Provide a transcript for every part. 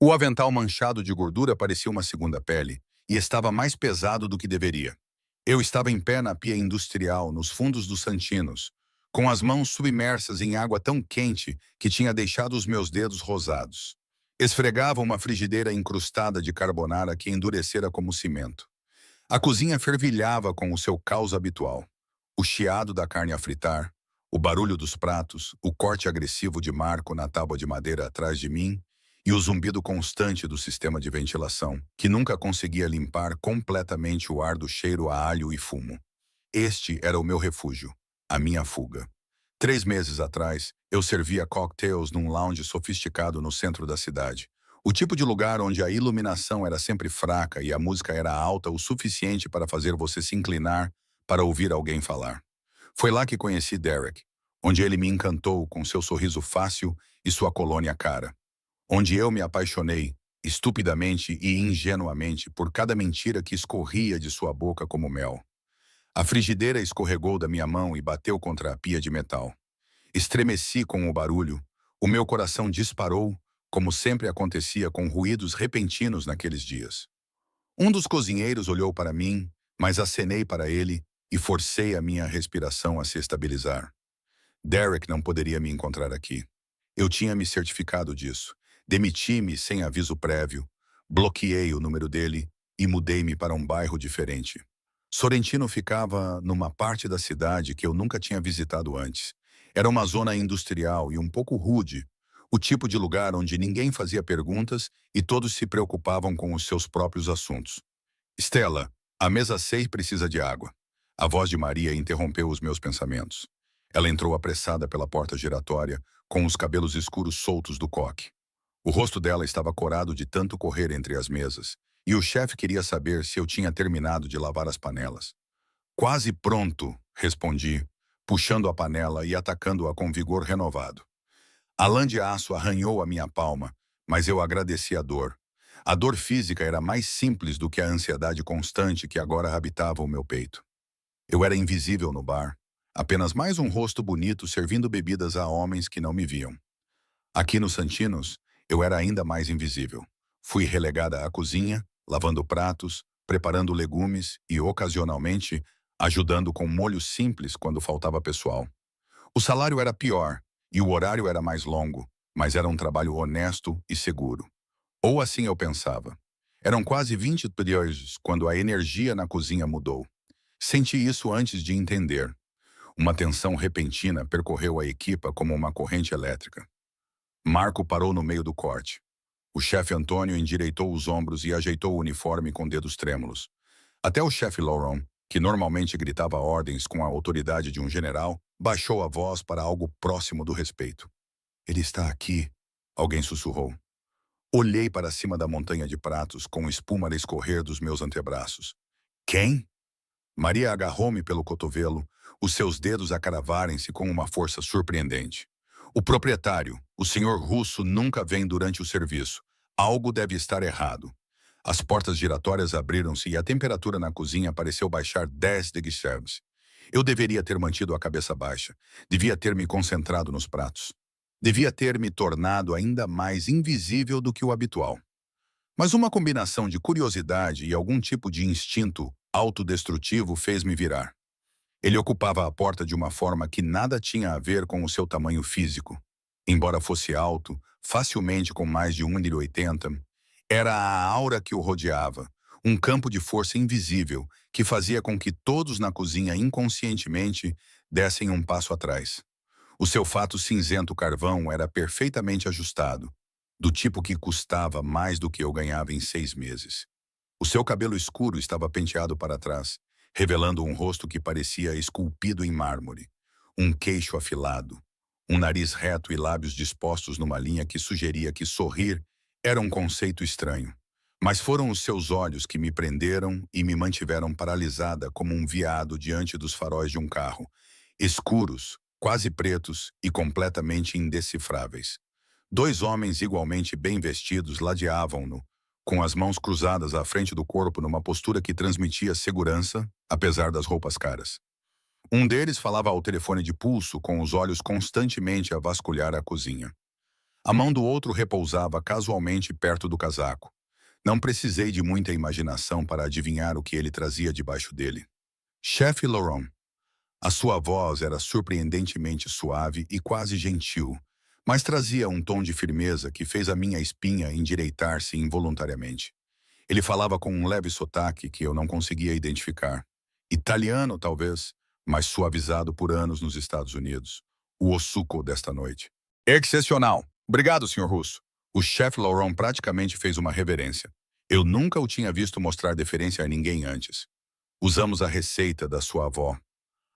O avental manchado de gordura parecia uma segunda pele e estava mais pesado do que deveria. Eu estava em pé na pia industrial, nos fundos dos Santinos, com as mãos submersas em água tão quente que tinha deixado os meus dedos rosados. Esfregava uma frigideira incrustada de carbonara que endurecera como cimento. A cozinha fervilhava com o seu caos habitual. O chiado da carne a fritar, o barulho dos pratos, o corte agressivo de Marco na tábua de madeira atrás de mim e o zumbido constante do sistema de ventilação, que nunca conseguia limpar completamente o ar do cheiro a alho e fumo. Este era o meu refúgio, a minha fuga. 3 meses atrás, eu servia cocktails num lounge sofisticado no centro da cidade. O tipo de lugar onde a iluminação era sempre fraca e a música era alta o suficiente para fazer você se inclinar para ouvir alguém falar. Foi lá que conheci Derek, onde ele me encantou com seu sorriso fácil e sua colônia cara. Onde eu me apaixonei, estupidamente e ingenuamente, por cada mentira que escorria de sua boca como mel. A frigideira escorregou da minha mão e bateu contra a pia de metal. Estremeci com o barulho. O meu coração disparou, como sempre acontecia com ruídos repentinos naqueles dias. Um dos cozinheiros olhou para mim, mas acenei para ele e forcei a minha respiração a se estabilizar. Derek não poderia me encontrar aqui. Eu tinha me certificado disso. Demiti-me sem aviso prévio, bloqueei o número dele e mudei-me para um bairro diferente. Sorrentino ficava numa parte da cidade que eu nunca tinha visitado antes. Era uma zona industrial e um pouco rude, o tipo de lugar onde ninguém fazia perguntas e todos se preocupavam com os seus próprios assuntos. Stella, a mesa 6 precisa de água. A voz de Maria interrompeu os meus pensamentos. Ela entrou apressada pela porta giratória, com os cabelos escuros soltos do coque. O rosto dela estava corado de tanto correr entre as mesas, e o chefe queria saber se eu tinha terminado de lavar as panelas. Quase pronto, respondi, puxando a panela e atacando-a com vigor renovado. A lã de aço arranhou a minha palma, mas eu agradeci a dor. A dor física era mais simples do que a ansiedade constante que agora habitava o meu peito. Eu era invisível no bar, apenas mais um rosto bonito servindo bebidas a homens que não me viam. Aqui nos Santinos, eu era ainda mais invisível. Fui relegada à cozinha, lavando pratos, preparando legumes e, ocasionalmente, ajudando com molhos simples quando faltava pessoal. O salário era pior e o horário era mais longo, mas era um trabalho honesto e seguro. Ou assim eu pensava. Eram quase 20 dias quando a energia na cozinha mudou. Senti isso antes de entender. Uma tensão repentina percorreu a equipa como uma corrente elétrica. Marco parou no meio do corte. O chefe Antônio endireitou os ombros e ajeitou o uniforme com dedos trêmulos. Até o chefe Lauron, que normalmente gritava ordens com a autoridade de um general, baixou a voz para algo próximo do respeito. "Ele está aqui", alguém sussurrou. Olhei para cima da montanha de pratos com espuma a escorrer dos meus antebraços. "Quem?" Maria agarrou-me pelo cotovelo, os seus dedos a cravarem-se com uma força surpreendente. "O proprietário, o senhor Russo, nunca vem durante o serviço. Algo deve estar errado." As portas giratórias abriram-se e a temperatura na cozinha pareceu baixar 10 degrees. Eu deveria ter mantido a cabeça baixa. Devia ter me concentrado nos pratos. Devia ter me tornado ainda mais invisível do que o habitual. Mas uma combinação de curiosidade e algum tipo de instinto autodestrutivo fez-me virar. Ele ocupava a porta de uma forma que nada tinha a ver com o seu tamanho físico. Embora fosse alto, facilmente com mais de 1,80 m, era a aura que o rodeava, um campo de força invisível que fazia com que todos na cozinha inconscientemente dessem um passo atrás. O seu fato cinzento carvão era perfeitamente ajustado, do tipo que custava mais do que eu ganhava em 6 meses. O seu cabelo escuro estava penteado para trás, revelando um rosto que parecia esculpido em mármore, um queixo afilado, um nariz reto e lábios dispostos numa linha que sugeria que sorrir era um conceito estranho. Mas foram os seus olhos que me prenderam e me mantiveram paralisada como um veado diante dos faróis de um carro, escuros, quase pretos e completamente indecifráveis. 2 homens igualmente bem vestidos ladeavam-no, com as mãos cruzadas à frente do corpo numa postura que transmitia segurança, apesar das roupas caras. Um deles falava ao telefone de pulso com os olhos constantemente a vasculhar a cozinha. A mão do outro repousava casualmente perto do casaco. Não precisei de muita imaginação para adivinhar o que ele trazia debaixo dele. Chefe Laurent. A sua voz era surpreendentemente suave e quase gentil, mas trazia um tom de firmeza que fez a minha espinha endireitar-se involuntariamente. Ele falava com um leve sotaque que eu não conseguia identificar. Italiano, talvez, mas suavizado por anos nos Estados Unidos. O ossuco desta noite. Excepcional. Obrigado, Sr. Russo. O chefe Laurent praticamente fez uma reverência. Eu nunca o tinha visto mostrar deferência a ninguém antes. Usamos a receita da sua avó.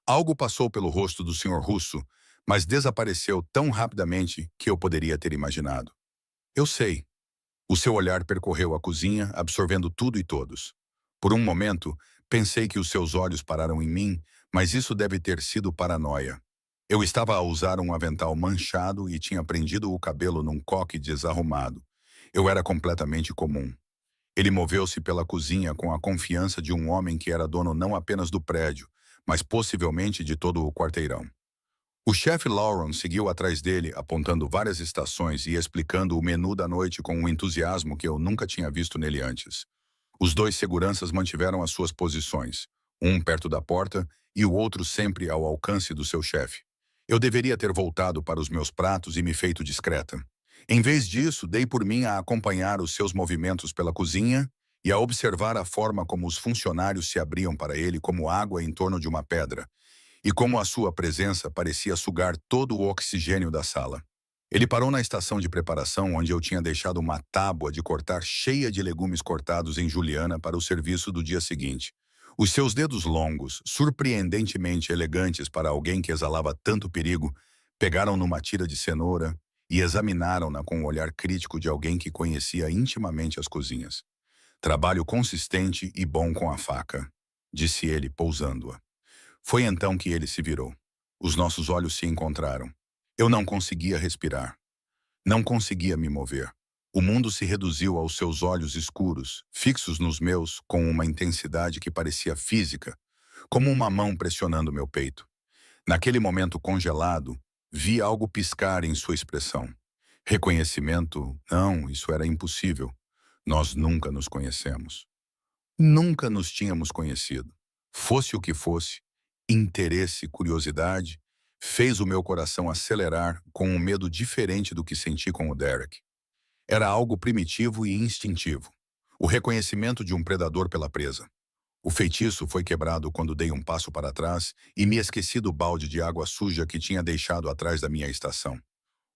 Algo passou pelo rosto do Sr. Russo, mas desapareceu tão rapidamente que eu poderia ter imaginado. Eu sei. O seu olhar percorreu a cozinha, absorvendo tudo e todos. Por um momento, pensei que os seus olhos pararam em mim, mas isso deve ter sido paranoia. Eu estava a usar um avental manchado e tinha prendido o cabelo num coque desarrumado. Eu era completamente comum. Ele moveu-se pela cozinha com a confiança de um homem que era dono não apenas do prédio, mas possivelmente de todo o quarteirão. O chefe Laurent seguiu atrás dele, apontando várias estações e explicando o menu da noite com um entusiasmo que eu nunca tinha visto nele antes. Os dois seguranças mantiveram as suas posições, um perto da porta e o outro sempre ao alcance do seu chefe. Eu deveria ter voltado para os meus pratos e me feito discreta. Em vez disso, dei por mim a acompanhar os seus movimentos pela cozinha e a observar a forma como os funcionários se abriam para ele como água em torno de uma pedra, e como a sua presença parecia sugar todo o oxigênio da sala. Ele parou na estação de preparação onde eu tinha deixado uma tábua de cortar cheia de legumes cortados em juliana para o serviço do dia seguinte. Os seus dedos longos, surpreendentemente elegantes para alguém que exalava tanto perigo, pegaram numa tira de cenoura e examinaram-na com o olhar crítico de alguém que conhecia intimamente as cozinhas. Trabalho consistente e bom com a faca, disse ele, pousando-a. Foi então que ele se virou. Os nossos olhos se encontraram. Eu não conseguia respirar. Não conseguia me mover. O mundo se reduziu aos seus olhos escuros, fixos nos meus com uma intensidade que parecia física, como uma mão pressionando meu peito. Naquele momento congelado, vi algo piscar em sua expressão. Reconhecimento? Não, isso era impossível. Nós nunca nos conhecemos. Nunca nos tínhamos conhecido. Fosse o que fosse, interesse, curiosidade, fez o meu coração acelerar com um medo diferente do que senti com o Derek. Era algo primitivo e instintivo. O reconhecimento de um predador pela presa. O feitiço foi quebrado quando dei um passo para trás e me esqueci do balde de água suja que tinha deixado atrás da minha estação.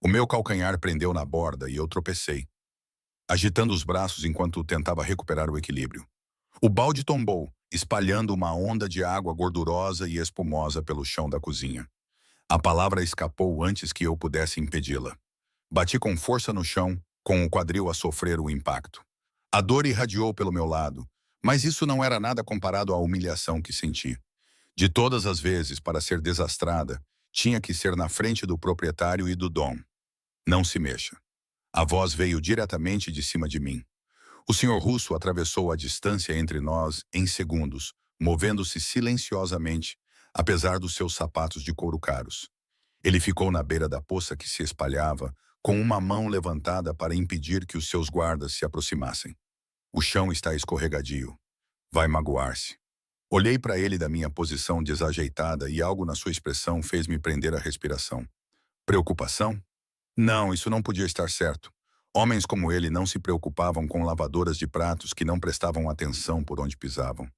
O meu calcanhar prendeu na borda e eu tropecei, agitando os braços enquanto tentava recuperar o equilíbrio. O balde tombou, espalhando uma onda de água gordurosa e espumosa pelo chão da cozinha. A palavra escapou antes que eu pudesse impedi-la. Bati com força no chão, com o quadril a sofrer o impacto. A dor irradiou pelo meu lado, mas isso não era nada comparado à humilhação que senti. De todas as vezes, para ser desastrada, tinha que ser na frente do proprietário e do Dom. Não se mexa. A voz veio diretamente de cima de mim. O senhor Russo atravessou a distância entre nós em segundos, movendo-se silenciosamente, apesar dos seus sapatos de couro caros. Ele ficou na beira da poça que se espalhava, com uma mão levantada para impedir que os seus guardas se aproximassem. O chão está escorregadio. Vai magoar-se. Olhei para ele da minha posição desajeitada e algo na sua expressão fez-me prender a respiração. Preocupação? Não, isso não podia estar certo. Homens como ele não se preocupavam com lavadoras de pratos que não prestavam atenção por onde pisavam.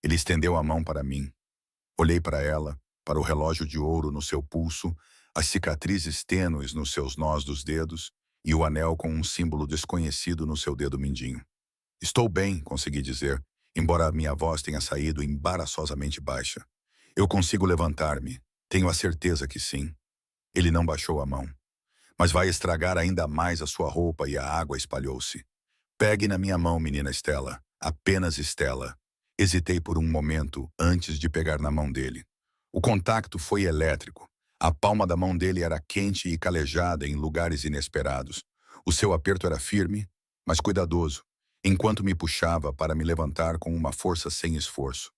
Ele estendeu a mão para mim. Olhei para ela, para o relógio de ouro no seu pulso, as cicatrizes tênues nos seus nós dos dedos e o anel com um símbolo desconhecido no seu dedo mindinho. Estou bem, consegui dizer, embora a minha voz tenha saído embaraçosamente baixa. Eu consigo levantar-me. Tenho a certeza que sim. Ele não baixou a mão. Mas vai estragar ainda mais a sua roupa e a água espalhou-se. Pegue na minha mão, menina Estela. Apenas Estela. Hesitei por um momento antes de pegar na mão dele. O contato foi elétrico. A palma da mão dele era quente e calejada em lugares inesperados. O seu aperto era firme, mas cuidadoso, enquanto me puxava para me levantar com uma força sem esforço.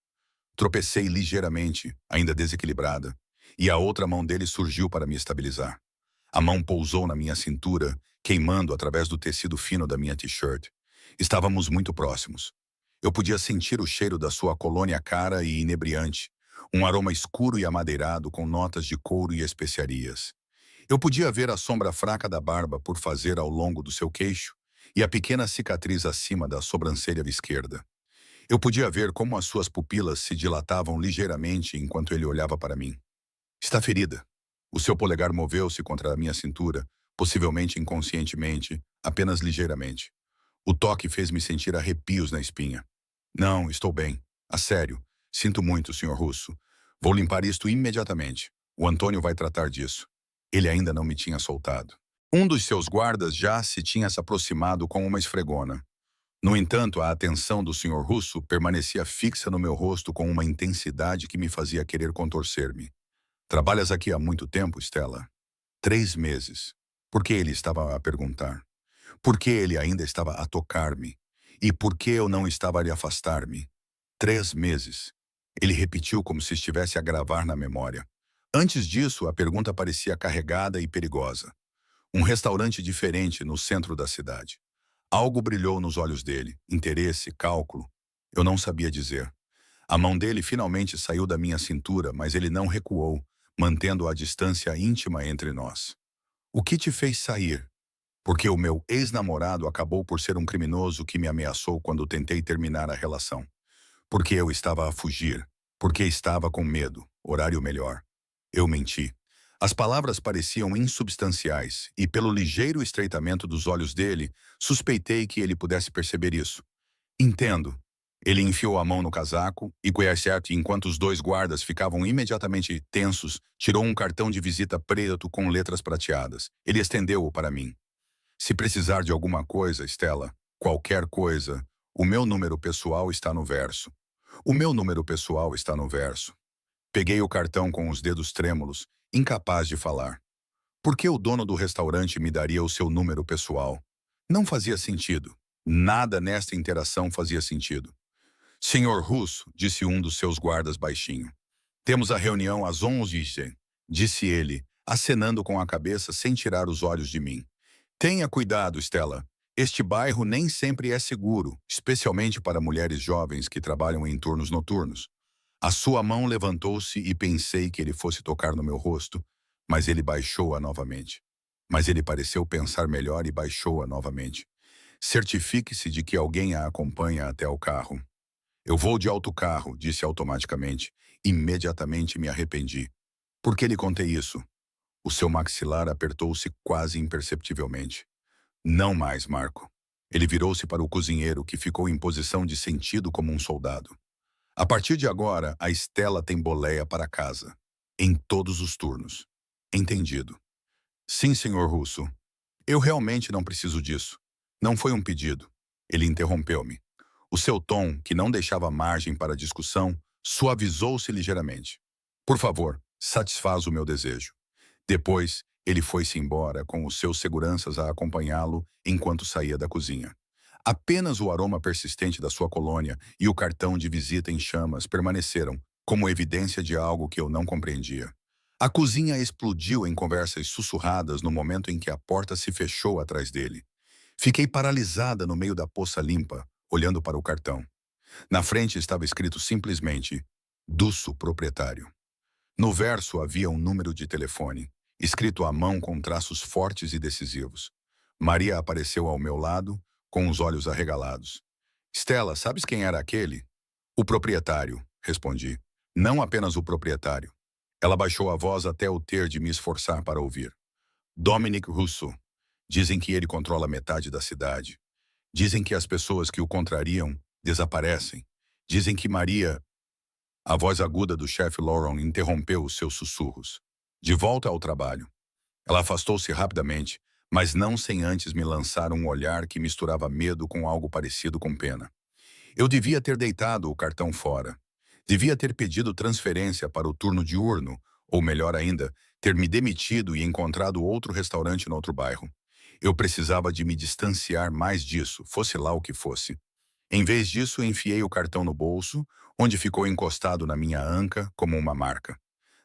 Tropecei ligeiramente, ainda desequilibrada, e a outra mão dele surgiu para me estabilizar. A mão pousou na minha cintura queimando através do tecido fino da minha t-shirt. Estávamos muito próximos. Eu podia sentir o cheiro da sua colônia cara e inebriante, um aroma escuro e amadeirado com notas de couro e especiarias. Eu podia ver a sombra fraca da barba por fazer ao longo do seu queixo e a pequena cicatriz acima da sobrancelha esquerda. Eu podia ver como as suas pupilas se dilatavam ligeiramente enquanto ele olhava para mim. Está ferida. O seu polegar moveu-se contra a minha cintura, possivelmente inconscientemente, apenas ligeiramente. O toque fez-me sentir arrepios na espinha. Não, estou bem. A sério. Sinto muito, Sr. Russo. Vou limpar isto imediatamente. O Antônio vai tratar disso. Ele ainda não me tinha soltado. Um dos seus guardas já se aproximado com uma esfregona. No entanto, a atenção do Sr. Russo permanecia fixa no meu rosto com uma intensidade que me fazia querer contorcer-me. Trabalhas aqui há muito tempo, Stella? 3 meses. Por que ele estava a perguntar? Por que ele ainda estava a tocar-me? E por que eu não estava a lhe afastar-me? 3 meses. Ele repetiu como se estivesse a gravar na memória. Antes disso, a pergunta parecia carregada e perigosa. Um restaurante diferente no centro da cidade. Algo brilhou nos olhos dele, interesse, cálculo. Eu não sabia dizer. A mão dele finalmente saiu da minha cintura, mas ele não recuou, mantendo a distância íntima entre nós. O que te fez sair? Porque o meu ex-namorado acabou por ser um criminoso que me ameaçou quando tentei terminar a relação. Porque eu estava a fugir. Porque estava com medo. Horário melhor. Eu menti. As palavras pareciam insubstanciais, e pelo ligeiro estreitamento dos olhos dele, suspeitei que ele pudesse perceber isso. Entendo. Ele enfiou a mão no casaco e, enquanto os dois guardas ficavam imediatamente tensos, tirou um cartão de visita preto com letras prateadas. Ele estendeu-o para mim. Se precisar de alguma coisa, Stella, qualquer coisa, o meu número pessoal está no verso. O meu número pessoal está no verso. Peguei o cartão com os dedos trêmulos, incapaz de falar. Por que o dono do restaurante me daria o seu número pessoal? Não fazia sentido. Nada nesta interação fazia sentido. Senhor Russo, disse um dos seus guardas baixinho. Temos a reunião às 11h, disse ele, acenando com a cabeça sem tirar os olhos de mim. Tenha cuidado, Stella. Este bairro nem sempre é seguro, especialmente para mulheres jovens que trabalham em turnos noturnos. A sua mão levantou-se e pensei que ele fosse tocar no meu rosto, mas ele baixou-a novamente. Mas ele pareceu pensar melhor e baixou-a novamente. Certifique-se de que alguém a acompanha até o carro. Eu vou de autocarro, disse automaticamente. Imediatamente me arrependi. Por que lhe contei isso? O seu maxilar apertou-se quase imperceptivelmente. Não mais, Marco. Ele virou-se para o cozinheiro, que ficou em posição de sentido como um soldado. A partir de agora, a Stella tem boleia para casa. Em todos os turnos. Entendido. Sim, senhor Russo. Eu realmente não preciso disso. Não foi um pedido. Ele interrompeu-me. O seu tom, que não deixava margem para discussão, suavizou-se ligeiramente. Por favor, satisfaz o meu desejo. Depois, ele foi-se embora, com os seus seguranças a acompanhá-lo enquanto saía da cozinha. Apenas o aroma persistente da sua colônia e o cartão de visita em chamas permaneceram, como evidência de algo que eu não compreendia. A cozinha explodiu em conversas sussurradas no momento em que a porta se fechou atrás dele. Fiquei paralisada no meio da poça limpa, olhando para o cartão. Na frente estava escrito simplesmente, Dusso Proprietário. No verso havia um número de telefone, escrito à mão com traços fortes e decisivos. Maria apareceu ao meu lado, com os olhos arregalados. Stella, sabes quem era aquele? O proprietário, respondi. Não apenas o proprietário. Ela baixou a voz até eu ter de me esforçar para ouvir. Dominic Russo. Dizem que ele controla metade da cidade. Dizem que as pessoas que o contrariam desaparecem. Dizem que Maria... A voz aguda do chefe Lauren interrompeu os seus sussurros. De volta ao trabalho. Ela afastou-se rapidamente, mas não sem antes me lançar um olhar que misturava medo com algo parecido com pena. Eu devia ter deitado o cartão fora. Devia ter pedido transferência para o turno diurno, ou melhor ainda, ter me demitido e encontrado outro restaurante no outro bairro. Eu precisava de me distanciar mais disso, fosse lá o que fosse. Em vez disso, enfiei o cartão no bolso, onde ficou encostado na minha anca como uma marca.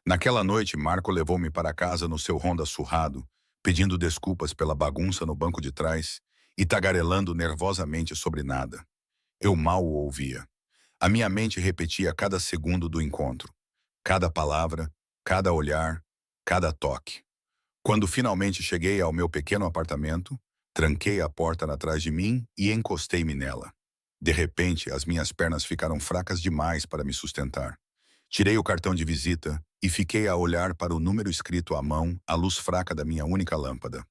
Naquela noite, Marco levou-me para casa no seu Honda surrado, pedindo desculpas pela bagunça no banco de trás e tagarelando nervosamente sobre nada. Eu mal o ouvia. A minha mente repetia cada segundo do encontro, cada palavra, cada olhar, cada toque. Quando finalmente cheguei ao meu pequeno apartamento, tranquei a porta atrás de mim e encostei-me nela. De repente, as minhas pernas ficaram fracas demais para me sustentar. Tirei o cartão de visita e fiquei a olhar para o número escrito à mão, à luz fraca da minha única lâmpada.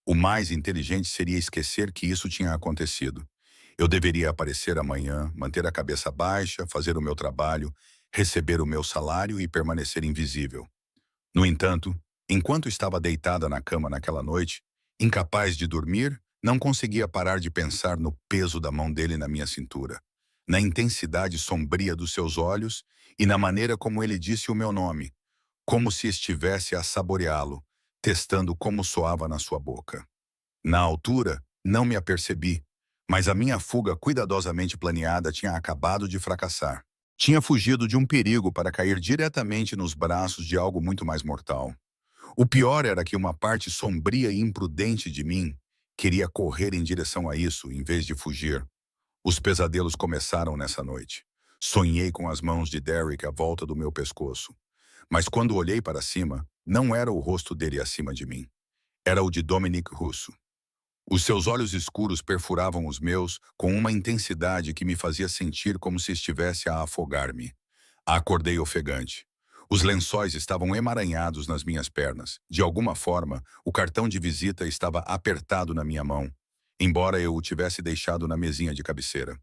O mais inteligente seria esquecer que isso tinha acontecido. Eu deveria aparecer amanhã, manter a cabeça baixa, fazer o meu trabalho, receber o meu salário e permanecer invisível. No entanto, enquanto estava deitada na cama naquela noite, incapaz de dormir, não conseguia parar de pensar no peso da mão dele na minha cintura, na intensidade sombria dos seus olhos e na maneira como ele disse o meu nome, como se estivesse a saboreá-lo, testando como soava na sua boca. Na altura, não me apercebi, mas a minha fuga cuidadosamente planeada tinha acabado de fracassar. Tinha fugido de um perigo para cair diretamente nos braços de algo muito mais mortal. O pior era que uma parte sombria e imprudente de mim queria correr em direção a isso, em vez de fugir. Os pesadelos começaram nessa noite. Sonhei com as mãos de Derek à volta do meu pescoço. Mas quando olhei para cima, não era o rosto dele acima de mim. Era o de Dominic Russo. Os seus olhos escuros perfuravam os meus com uma intensidade que me fazia sentir como se estivesse a afogar-me. Acordei ofegante. Os lençóis estavam emaranhados nas minhas pernas. De alguma forma, o cartão de visita estava apertado na minha mão, embora eu o tivesse deixado na mesinha de cabeceira.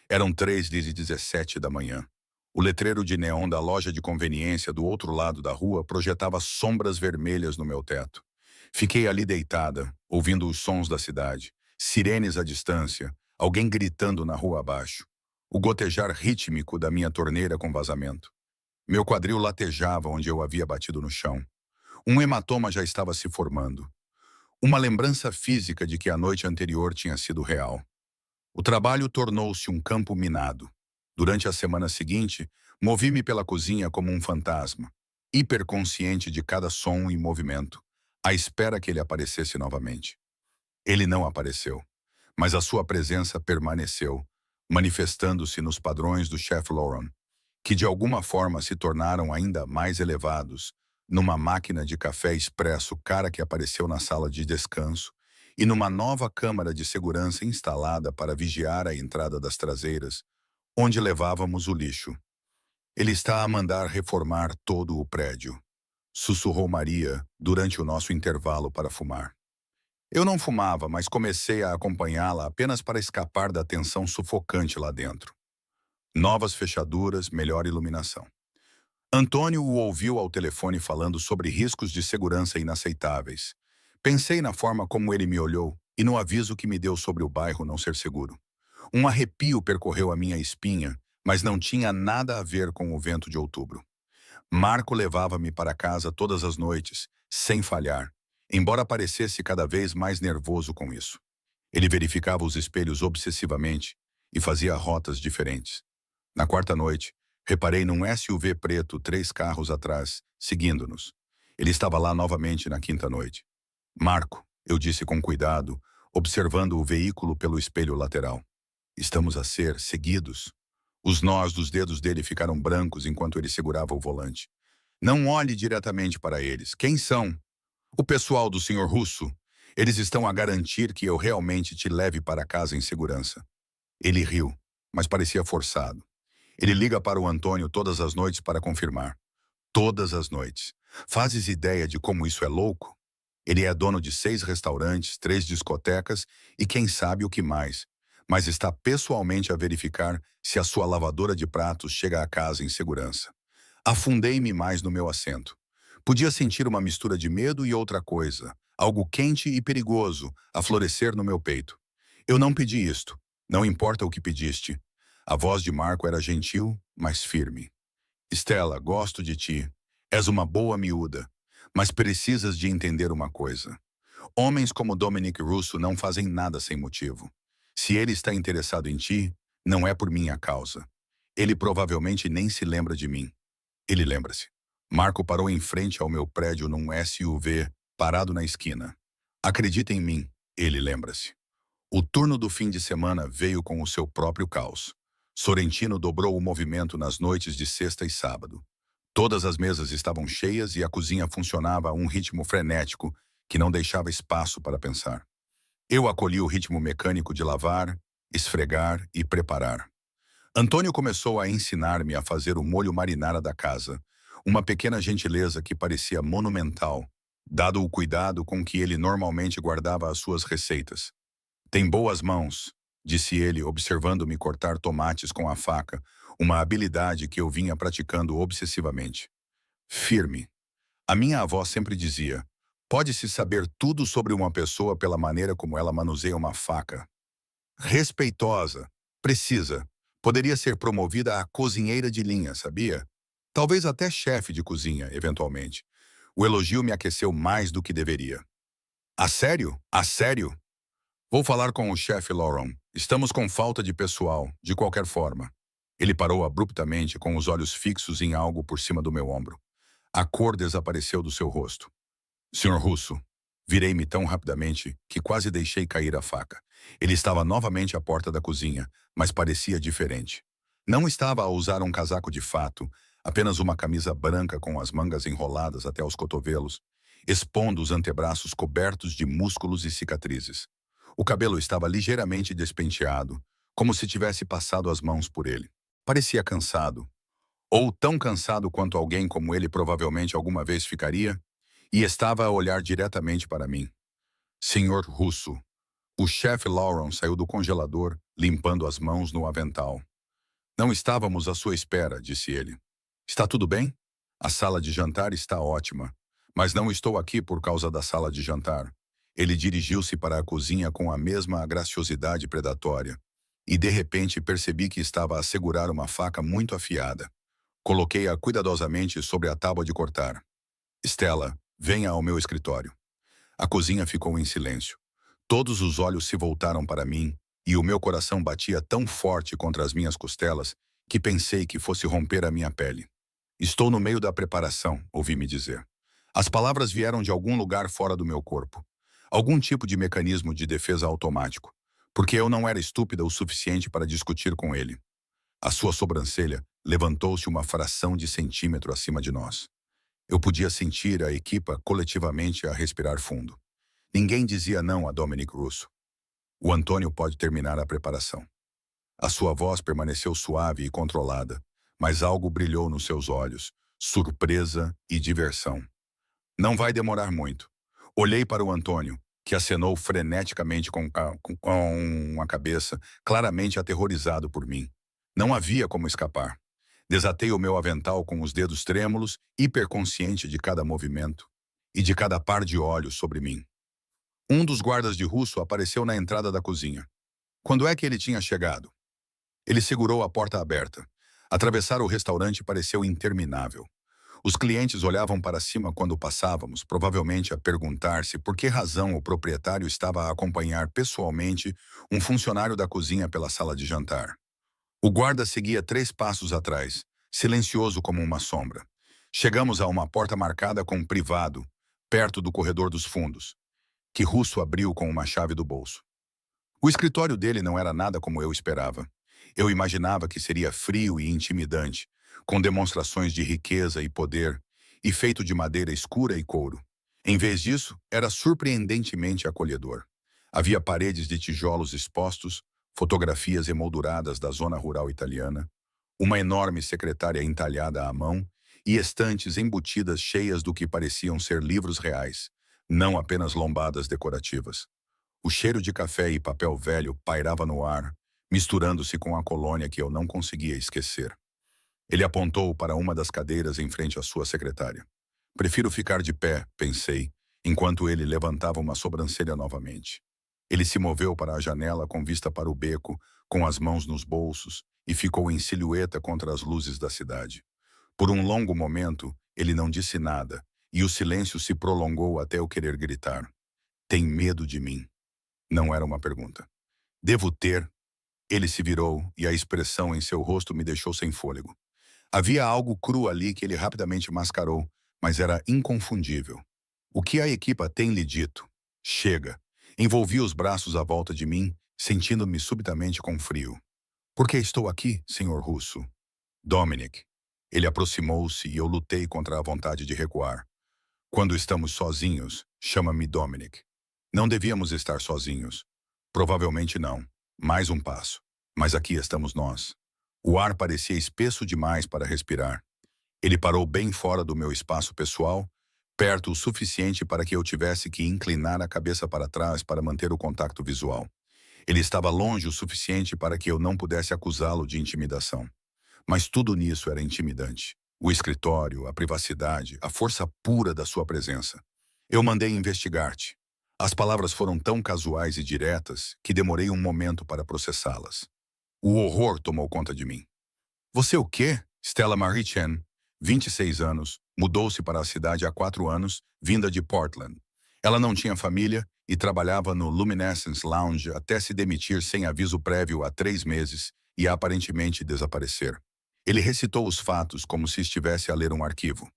Eram 3h17 da manhã. O letreiro de neon da loja de conveniência do outro lado da rua projetava sombras vermelhas no meu teto. Fiquei ali deitada, ouvindo os sons da cidade, sirenes à distância, alguém gritando na rua abaixo, o gotejar rítmico da minha torneira com vazamento. Meu quadril latejava onde eu havia batido no chão. Um hematoma já estava se formando. Uma lembrança física de que a noite anterior tinha sido real. O trabalho tornou-se um campo minado. Durante a semana seguinte, movi-me pela cozinha como um fantasma, hiperconsciente de cada som e movimento, à espera que ele aparecesse novamente. Ele não apareceu, mas a sua presença permaneceu, manifestando-se nos padrões do Chef Lauren, que de alguma forma se tornaram ainda mais elevados, numa máquina de café expresso cara que apareceu na sala de descanso e numa nova câmara de segurança instalada para vigiar a entrada das traseiras, onde levávamos o lixo. Ele está a mandar reformar todo o prédio, sussurrou Maria durante o nosso intervalo para fumar. Eu não fumava, mas comecei a acompanhá-la apenas para escapar da tensão sufocante lá dentro. Novas fechaduras, melhor iluminação. Antônio o ouviu ao telefone falando sobre riscos de segurança inaceitáveis. Pensei na forma como ele me olhou e no aviso que me deu sobre o bairro não ser seguro. Um arrepio percorreu a minha espinha, mas não tinha nada a ver com o vento de outubro. Marco levava-me para casa todas as noites, sem falhar, embora parecesse cada vez mais nervoso com isso. Ele verificava os espelhos obsessivamente e fazia rotas diferentes. Na quarta noite, reparei num SUV preto 3 carros atrás, seguindo-nos. Ele estava lá novamente na quinta noite. Marco, eu disse com cuidado, observando o veículo pelo espelho lateral. Estamos a ser seguidos. Os nós dos dedos dele ficaram brancos enquanto ele segurava o volante. Não olhe diretamente para eles. Quem são? O pessoal do Sr. Russo. Eles estão a garantir que eu realmente te leve para casa em segurança. Ele riu, mas parecia forçado. Ele liga para o Antônio todas as noites para confirmar. Todas as noites. Fazes ideia de como isso é louco? Ele é dono de 6 restaurantes, 3 discotecas e quem sabe o que mais, mas está pessoalmente a verificar se a sua lavadora de pratos chega a casa em segurança. Afundei-me mais no meu assento. Podia sentir uma mistura de medo e outra coisa, algo quente e perigoso, a florescer no meu peito. Eu não pedi isto. Não importa o que pediste. A voz de Marco era gentil, mas firme. Stella, gosto de ti. És uma boa miúda. Mas precisas de entender uma coisa. Homens como Dominic Russo não fazem nada sem motivo. Se ele está interessado em ti, não é por minha causa. Ele provavelmente nem se lembra de mim. Ele lembra-se. Marco parou em frente ao meu prédio num SUV, parado na esquina. Acredita em mim, ele lembra-se. O turno do fim de semana veio com o seu próprio caos. Sorrentino dobrou o movimento nas noites de sexta e sábado. Todas as mesas estavam cheias e a cozinha funcionava a um ritmo frenético que não deixava espaço para pensar. Eu acolhi o ritmo mecânico de lavar, esfregar e preparar. Antônio começou a ensinar-me a fazer o molho marinara da casa, uma pequena gentileza que parecia monumental, dado o cuidado com que ele normalmente guardava as suas receitas. Tem boas mãos, disse ele, observando-me cortar tomates com a faca, uma habilidade que eu vinha praticando obsessivamente. Firme. A minha avó sempre dizia: pode-se saber tudo sobre uma pessoa pela maneira como ela manuseia uma faca. Respeitosa, precisa. Poderia ser promovida a cozinheira de linha, sabia? Talvez até chefe de cozinha, eventualmente. O elogio me aqueceu mais do que deveria. A sério? A sério? Vou falar com o chefe Lauren. Estamos com falta de pessoal, de qualquer forma. Ele parou abruptamente, com os olhos fixos em algo por cima do meu ombro. A cor desapareceu do seu rosto. Senhor Russo, virei-me tão rapidamente que quase deixei cair a faca. Ele estava novamente à porta da cozinha, mas parecia diferente. Não estava a usar um casaco de fato, apenas uma camisa branca com as mangas enroladas até os cotovelos, expondo os antebraços cobertos de músculos e cicatrizes. O cabelo estava ligeiramente despenteado, como se tivesse passado as mãos por ele. Parecia cansado, ou tão cansado quanto alguém como ele provavelmente alguma vez ficaria, e estava a olhar diretamente para mim. Senhor Russo. O chefe Lauren saiu do congelador, limpando as mãos no avental. Não estávamos à sua espera, disse ele. Está tudo bem? A sala de jantar está ótima, mas não estou aqui por causa da sala de jantar. Ele dirigiu-se para a cozinha com a mesma graciosidade predatória, e de repente percebi que estava a segurar uma faca muito afiada. Coloquei-a cuidadosamente sobre a tábua de cortar. Stella, venha ao meu escritório. A cozinha ficou em silêncio. Todos os olhos se voltaram para mim, e o meu coração batia tão forte contra as minhas costelas que pensei que fosse romper a minha pele. Estou no meio da preparação, ouvi-me dizer. As palavras vieram de algum lugar fora do meu corpo. Algum tipo de mecanismo de defesa automático, porque eu não era estúpida o suficiente para discutir com ele. A sua sobrancelha levantou-se uma fração de centímetro acima de nós. Eu podia sentir a equipa coletivamente a respirar fundo. Ninguém dizia não a Dominic Russo. O Antônio pode terminar a preparação. A sua voz permaneceu suave e controlada, mas algo brilhou nos seus olhos, surpresa e diversão. Não vai demorar muito. Olhei para o Antônio, que acenou freneticamente com a cabeça, claramente aterrorizado por mim. Não havia como escapar. Desatei o meu avental com os dedos trêmulos, hiperconsciente de cada movimento e de cada par de olhos sobre mim. Um dos guardas de Russo apareceu na entrada da cozinha. Quando é que ele tinha chegado? Ele segurou a porta aberta. Atravessar o restaurante pareceu interminável. Os clientes olhavam para cima quando passávamos, provavelmente a perguntar-se por que razão o proprietário estava a acompanhar pessoalmente um funcionário da cozinha pela sala de jantar. O guarda seguia 3 passos atrás, silencioso como uma sombra. Chegamos a uma porta marcada com privado, perto do corredor dos fundos, que Russo abriu com uma chave do bolso. O escritório dele não era nada como eu esperava. Eu imaginava que seria frio e intimidante, com demonstrações de riqueza e poder, e feito de madeira escura e couro. Em vez disso, era surpreendentemente acolhedor. Havia paredes de tijolos expostos, fotografias emolduradas da zona rural italiana, uma enorme secretária entalhada à mão e estantes embutidas cheias do que pareciam ser livros reais, não apenas lombadas decorativas. O cheiro de café e papel velho pairava no ar, misturando-se com a colônia que eu não conseguia esquecer. Ele apontou para uma das cadeiras em frente à sua secretária. Prefiro ficar de pé, pensei, enquanto ele levantava uma sobrancelha novamente. Ele se moveu para a janela com vista para o beco, com as mãos nos bolsos, e ficou em silhueta contra as luzes da cidade. Por um longo momento, ele não disse nada, e o silêncio se prolongou até eu querer gritar. Tem medo de mim? Não era uma pergunta. Devo ter? Ele se virou, e a expressão em seu rosto me deixou sem fôlego. Havia algo cru ali que ele rapidamente mascarou, mas era inconfundível. O que a equipa tem lhe dito? Chega. Envolvi os braços à volta de mim, sentindo-me subitamente com frio. Por que estou aqui, senhor Russo? Dominic. Ele aproximou-se e eu lutei contra a vontade de recuar. Quando estamos sozinhos, chama-me Dominic. Não devíamos estar sozinhos. Provavelmente não. Mais um passo. Mas aqui estamos nós. O ar parecia espesso demais para respirar. Ele parou bem fora do meu espaço pessoal, perto o suficiente para que eu tivesse que inclinar a cabeça para trás para manter o contato visual. Ele estava longe o suficiente para que eu não pudesse acusá-lo de intimidação. Mas tudo nisso era intimidante. O escritório, a privacidade, a força pura da sua presença. Eu mandei investigar-te. As palavras foram tão casuais e diretas que demorei um momento para processá-las. O horror tomou conta de mim. Você o quê? Stella Marie Chen, 26 anos, mudou-se para a cidade há 4 anos, vinda de Portland. Ela não tinha família e trabalhava no Luminescence Lounge até se demitir sem aviso prévio há 3 meses e aparentemente desaparecer. Ele recitou os fatos como se estivesse a ler um arquivo.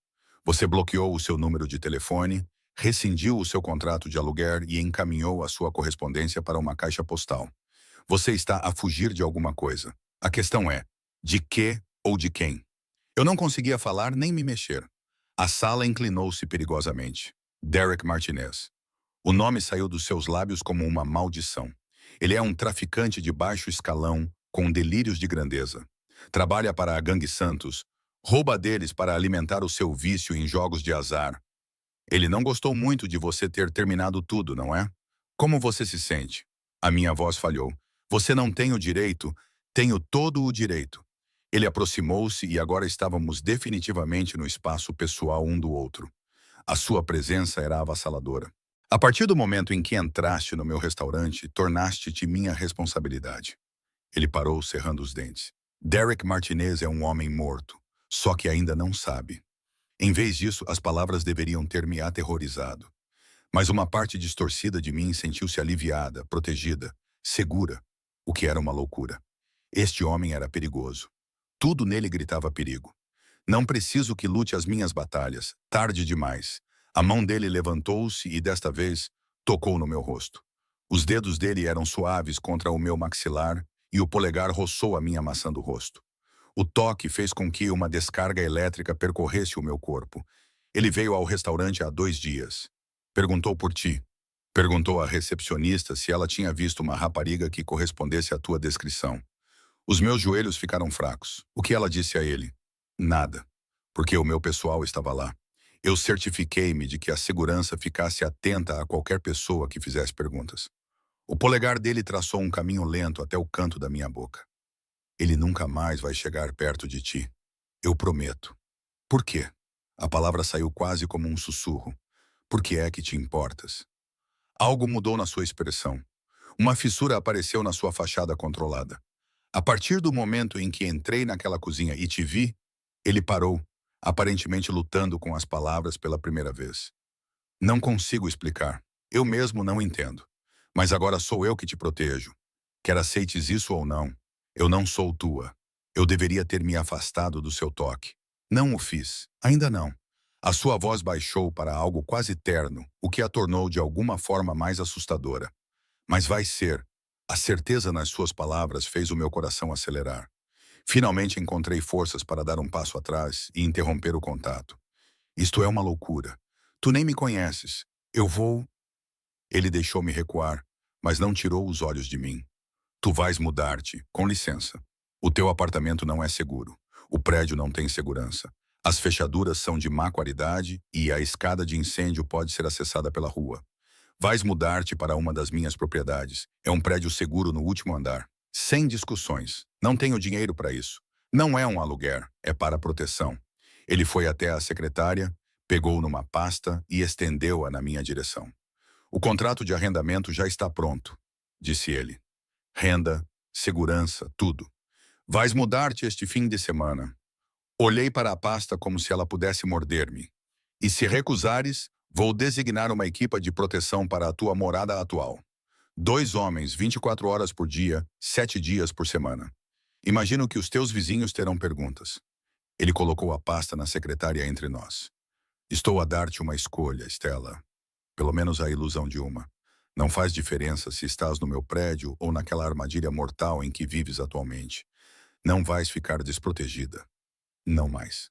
Você bloqueou o seu número de telefone, rescindiu o seu contrato de aluguer e encaminhou a sua correspondência para uma caixa postal. Você está a fugir de alguma coisa. A questão é, de que ou de quem? Eu não conseguia falar nem me mexer. A sala inclinou-se perigosamente. Derek Martinez. O nome saiu dos seus lábios como uma maldição. Ele é um traficante de baixo escalão, com delírios de grandeza. Trabalha para a Gangue Santos, rouba deles para alimentar o seu vício em jogos de azar. Ele não gostou muito de você ter terminado tudo, não é? Como você se sente? A minha voz falhou. Você não tem o direito, tenho todo o direito. Ele aproximou-se e agora estávamos definitivamente no espaço pessoal um do outro. A sua presença era avassaladora. A partir do momento em que entraste no meu restaurante, tornaste-te minha responsabilidade. Ele parou, cerrando os dentes. Derek Martinez é um homem morto, só que ainda não sabe. Em vez disso, as palavras deveriam ter me aterrorizado. Mas uma parte distorcida de mim sentiu-se aliviada, protegida, segura, o que era uma loucura. Este homem era perigoso. Tudo nele gritava perigo. Não preciso que lute as minhas batalhas. Tarde demais. A mão dele levantou-se e, desta vez, tocou no meu rosto. Os dedos dele eram suaves contra o meu maxilar e o polegar roçou a minha maçã do rosto. O toque fez com que uma descarga elétrica percorresse o meu corpo. Ele veio ao restaurante há 2 dias. Perguntou por ti. Perguntou à recepcionista se ela tinha visto uma rapariga que correspondesse à tua descrição. Os meus joelhos ficaram fracos. O que ela disse a ele? Nada, porque o meu pessoal estava lá. Eu certifiquei-me de que a segurança ficasse atenta a qualquer pessoa que fizesse perguntas. O polegar dele traçou um caminho lento até o canto da minha boca. Ele nunca mais vai chegar perto de ti. Eu prometo. Por quê? A palavra saiu quase como um sussurro. Por que é que te importas? Algo mudou na sua expressão. Uma fissura apareceu na sua fachada controlada. A partir do momento em que entrei naquela cozinha e te vi, ele parou, aparentemente lutando com as palavras pela primeira vez. Não consigo explicar. Eu mesmo não entendo. Mas agora sou eu que te protejo. Quer aceites isso ou não, eu não sou tua. Eu deveria ter me afastado do seu toque. Não o fiz. Ainda não. A sua voz baixou para algo quase terno, o que a tornou de alguma forma mais assustadora. Mas vai ser. A certeza nas suas palavras fez o meu coração acelerar. Finalmente encontrei forças para dar um passo atrás e interromper o contato. Isto é uma loucura. Tu nem me conheces. Eu vou... Ele deixou-me recuar, mas não tirou os olhos de mim. Tu vais mudar-te, com licença. O teu apartamento não é seguro. O prédio não tem segurança. As fechaduras são de má qualidade e a escada de incêndio pode ser acessada pela rua. Vais mudar-te para uma das minhas propriedades. É um prédio seguro no último andar. Sem discussões. Não tenho dinheiro para isso. Não é um aluguer, é para proteção. Ele foi até a secretária, pegou numa pasta e estendeu-a na minha direção. O contrato de arrendamento já está pronto, disse ele. Renda, segurança, tudo. Vais mudar-te este fim de semana. Olhei para a pasta como se ela pudesse morder-me. E se recusares, vou designar uma equipa de proteção para a tua morada atual. 2 homens, 24 horas por dia, 7 dias por semana. Imagino que os teus vizinhos terão perguntas. Ele colocou a pasta na secretária entre nós. Estou a dar-te uma escolha, Stella. Pelo menos a ilusão de uma. Não faz diferença se estás no meu prédio ou naquela armadilha mortal em que vives atualmente. Não vais ficar desprotegida. Não mais.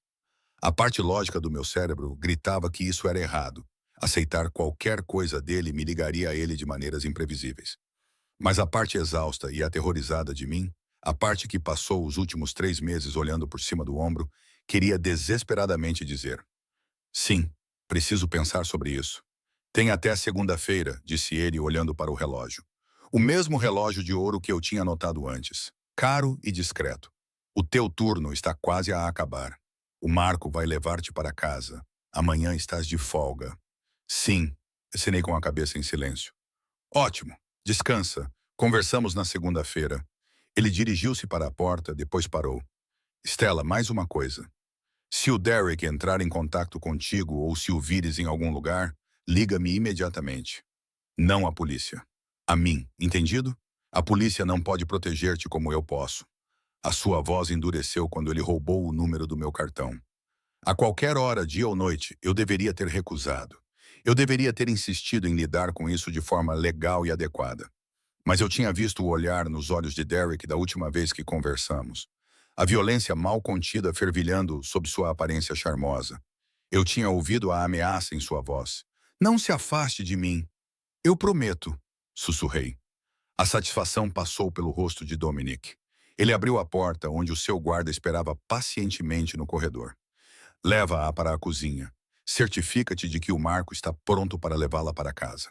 A parte lógica do meu cérebro gritava que isso era errado. Aceitar qualquer coisa dele me ligaria a ele de maneiras imprevisíveis. Mas a parte exausta e aterrorizada de mim, a parte que passou os últimos 3 meses olhando por cima do ombro, queria desesperadamente dizer: sim, preciso pensar sobre isso. Tem até segunda-feira, disse ele olhando para o relógio. O mesmo relógio de ouro que eu tinha notado antes. Caro e discreto. O teu turno está quase a acabar. O Marco vai levar-te para casa. Amanhã estás de folga. Sim, acenei com a cabeça em silêncio. Ótimo. Descansa. Conversamos na segunda-feira. Ele dirigiu-se para a porta, depois parou. Stella, mais uma coisa. Se o Derek entrar em contato contigo ou se o vires em algum lugar, liga-me imediatamente. Não à polícia. A mim, entendido? A polícia não pode proteger-te como eu posso. A sua voz endureceu quando ele roubou o número do meu cartão. A qualquer hora, dia ou noite, eu deveria ter recusado. Eu deveria ter insistido em lidar com isso de forma legal e adequada. Mas eu tinha visto o olhar nos olhos de Derek da última vez que conversamos. A violência mal contida fervilhando sob sua aparência charmosa. Eu tinha ouvido a ameaça em sua voz. Não se afaste de mim. Eu prometo, sussurrei. A satisfação passou pelo rosto de Dominic. Ele abriu a porta onde o seu guarda esperava pacientemente no corredor. Leva-a para a cozinha. Certifica-te de que o Marco está pronto para levá-la para casa.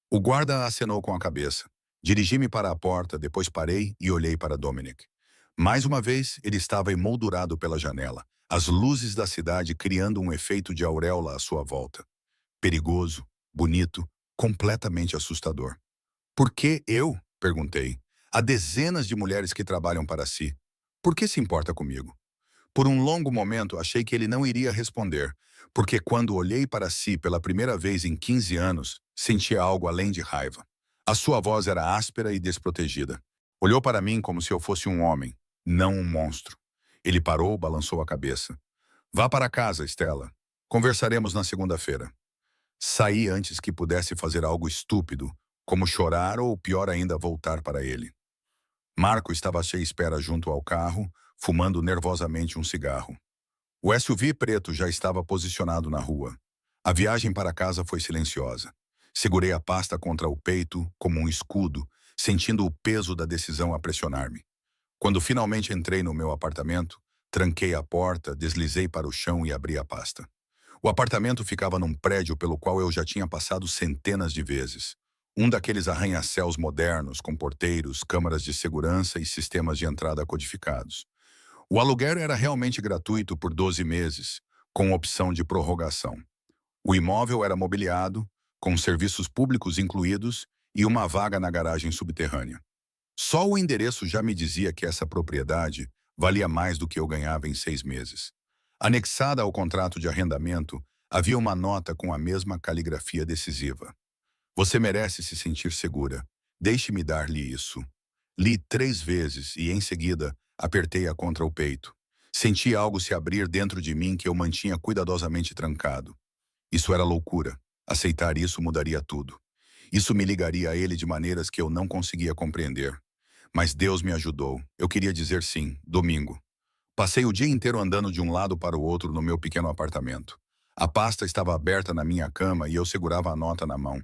O guarda acenou com a cabeça. Dirigi-me para a porta, depois parei e olhei para Dominic. Mais uma vez, ele estava emoldurado pela janela, as luzes da cidade criando um efeito de auréola à sua volta. Perigoso, bonito, completamente assustador. Por que eu? Perguntei. Há dezenas de mulheres que trabalham para si. Por que se importa comigo? Por um longo momento, achei que ele não iria responder, porque quando olhei para si pela primeira vez em 15 anos, sentia algo além de raiva. A sua voz era áspera e desprotegida. Olhou para mim como se eu fosse um homem, não um monstro. Ele parou, balançou a cabeça. Vá para casa, Stella. Conversaremos na segunda-feira. Saí antes que pudesse fazer algo estúpido, como chorar ou, pior ainda, voltar para ele. Marco estava à espera junto ao carro, fumando nervosamente um cigarro. O SUV preto já estava posicionado na rua. A viagem para casa foi silenciosa. Segurei a pasta contra o peito, como um escudo, sentindo o peso da decisão a pressionar-me. Quando finalmente entrei no meu apartamento, tranquei a porta, deslizei para o chão e abri a pasta. O apartamento ficava num prédio pelo qual eu já tinha passado centenas de vezes. Um daqueles arranha-céus modernos, com porteiros, câmaras de segurança e sistemas de entrada codificados. O aluguel era realmente gratuito por 12 meses, com opção de prorrogação. O imóvel era mobiliado, com serviços públicos incluídos e uma vaga na garagem subterrânea. Só o endereço já me dizia que essa propriedade valia mais do que eu ganhava em 6 meses. Anexada ao contrato de arrendamento, havia uma nota com a mesma caligrafia decisiva. Você merece se sentir segura. Deixe-me dar-lhe isso. Li 3 vezes e, em seguida, apertei-a contra o peito. Senti algo se abrir dentro de mim que eu mantinha cuidadosamente trancado. Isso era loucura. Aceitar isso mudaria tudo. Isso me ligaria a ele de maneiras que eu não conseguia compreender. Mas Deus me ajudou. Eu queria dizer sim, domingo. Passei o dia inteiro andando de um lado para o outro no meu pequeno apartamento. A pasta estava aberta na minha cama e eu segurava a nota na mão.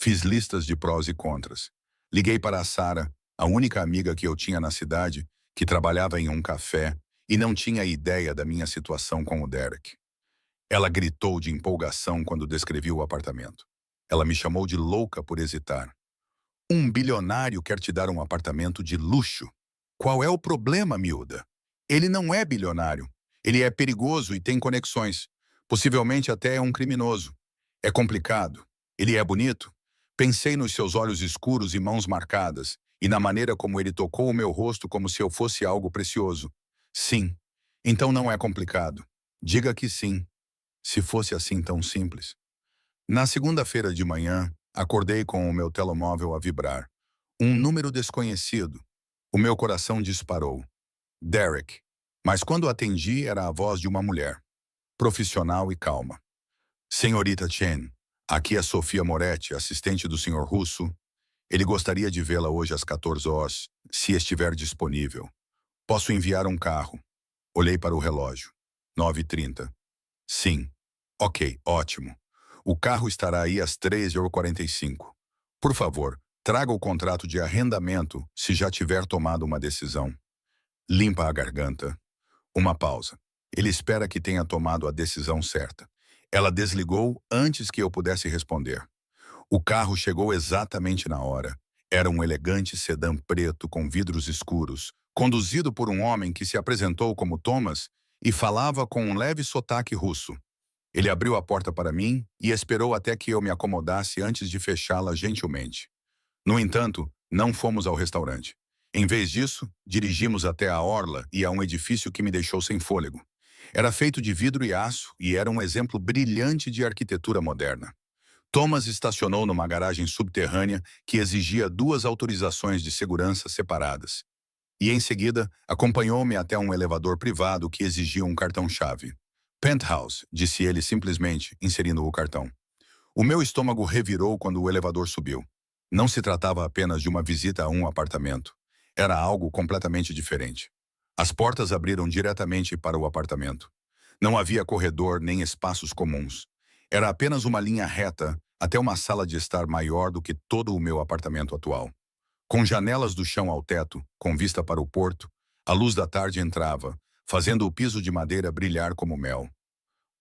Fiz listas de prós e contras. Liguei para a Sarah, a única amiga que eu tinha na cidade, que trabalhava em um café e não tinha ideia da minha situação com o Derek. Ela gritou de empolgação quando descrevi o apartamento. Ela me chamou de louca por hesitar. Um bilionário quer te dar um apartamento de luxo. Qual é o problema, miúda? Ele não é bilionário. Ele é perigoso e tem conexões. Possivelmente até é um criminoso. É complicado. Ele é bonito? Pensei nos seus olhos escuros e mãos marcadas, e na maneira como ele tocou o meu rosto como se eu fosse algo precioso. Sim. Então não é complicado. Diga que sim. Se fosse assim tão simples. Na segunda-feira de manhã, acordei com o meu telemóvel a vibrar. Um número desconhecido. O meu coração disparou. Derek. Mas quando atendi, era a voz de uma mulher. Profissional e calma. Senhorita Chen, aqui é Sofia Moretti, assistente do Sr. Russo. Ele gostaria de vê-la hoje às 14 horas, se estiver disponível. Posso enviar um carro. Olhei para o relógio. 9h30. Sim. Ok, ótimo. O carro estará aí às 13h45. Por favor, traga o contrato de arrendamento se já tiver tomado uma decisão. Limpa a garganta. Uma pausa. Ele espera que tenha tomado a decisão certa. Ela desligou antes que eu pudesse responder. O carro chegou exatamente na hora. Era um elegante sedã preto com vidros escuros, conduzido por um homem que se apresentou como Thomas e falava com um leve sotaque russo. Ele abriu a porta para mim e esperou até que eu me acomodasse antes de fechá-la gentilmente. No entanto, não fomos ao restaurante. Em vez disso, dirigimos até a orla e a um edifício que me deixou sem fôlego. Era feito de vidro e aço e era um exemplo brilhante de arquitetura moderna. Thomas estacionou numa garagem subterrânea que exigia 2 autorizações de segurança separadas. E, em seguida, acompanhou-me até um elevador privado que exigia um cartão-chave. Penthouse, disse ele simplesmente, inserindo o cartão. O meu estômago revirou quando o elevador subiu. Não se tratava apenas de uma visita a um apartamento. Era algo completamente diferente. As portas abriram diretamente para o apartamento. Não havia corredor nem espaços comuns. Era apenas uma linha reta até uma sala de estar maior do que todo o meu apartamento atual. Com janelas do chão ao teto, com vista para o porto, a luz da tarde entrava, fazendo o piso de madeira brilhar como mel.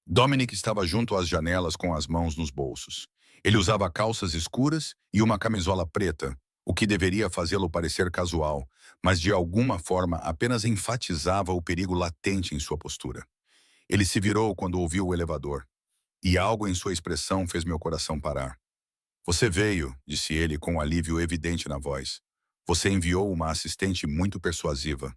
Dominic estava junto às janelas com as mãos nos bolsos. Ele usava calças escuras e uma camisola preta, o que deveria fazê-lo parecer casual, mas de alguma forma apenas enfatizava o perigo latente em sua postura. Ele se virou quando ouviu o elevador, e algo em sua expressão fez meu coração parar. Você veio, disse ele com um alívio evidente na voz. Você enviou uma assistente muito persuasiva.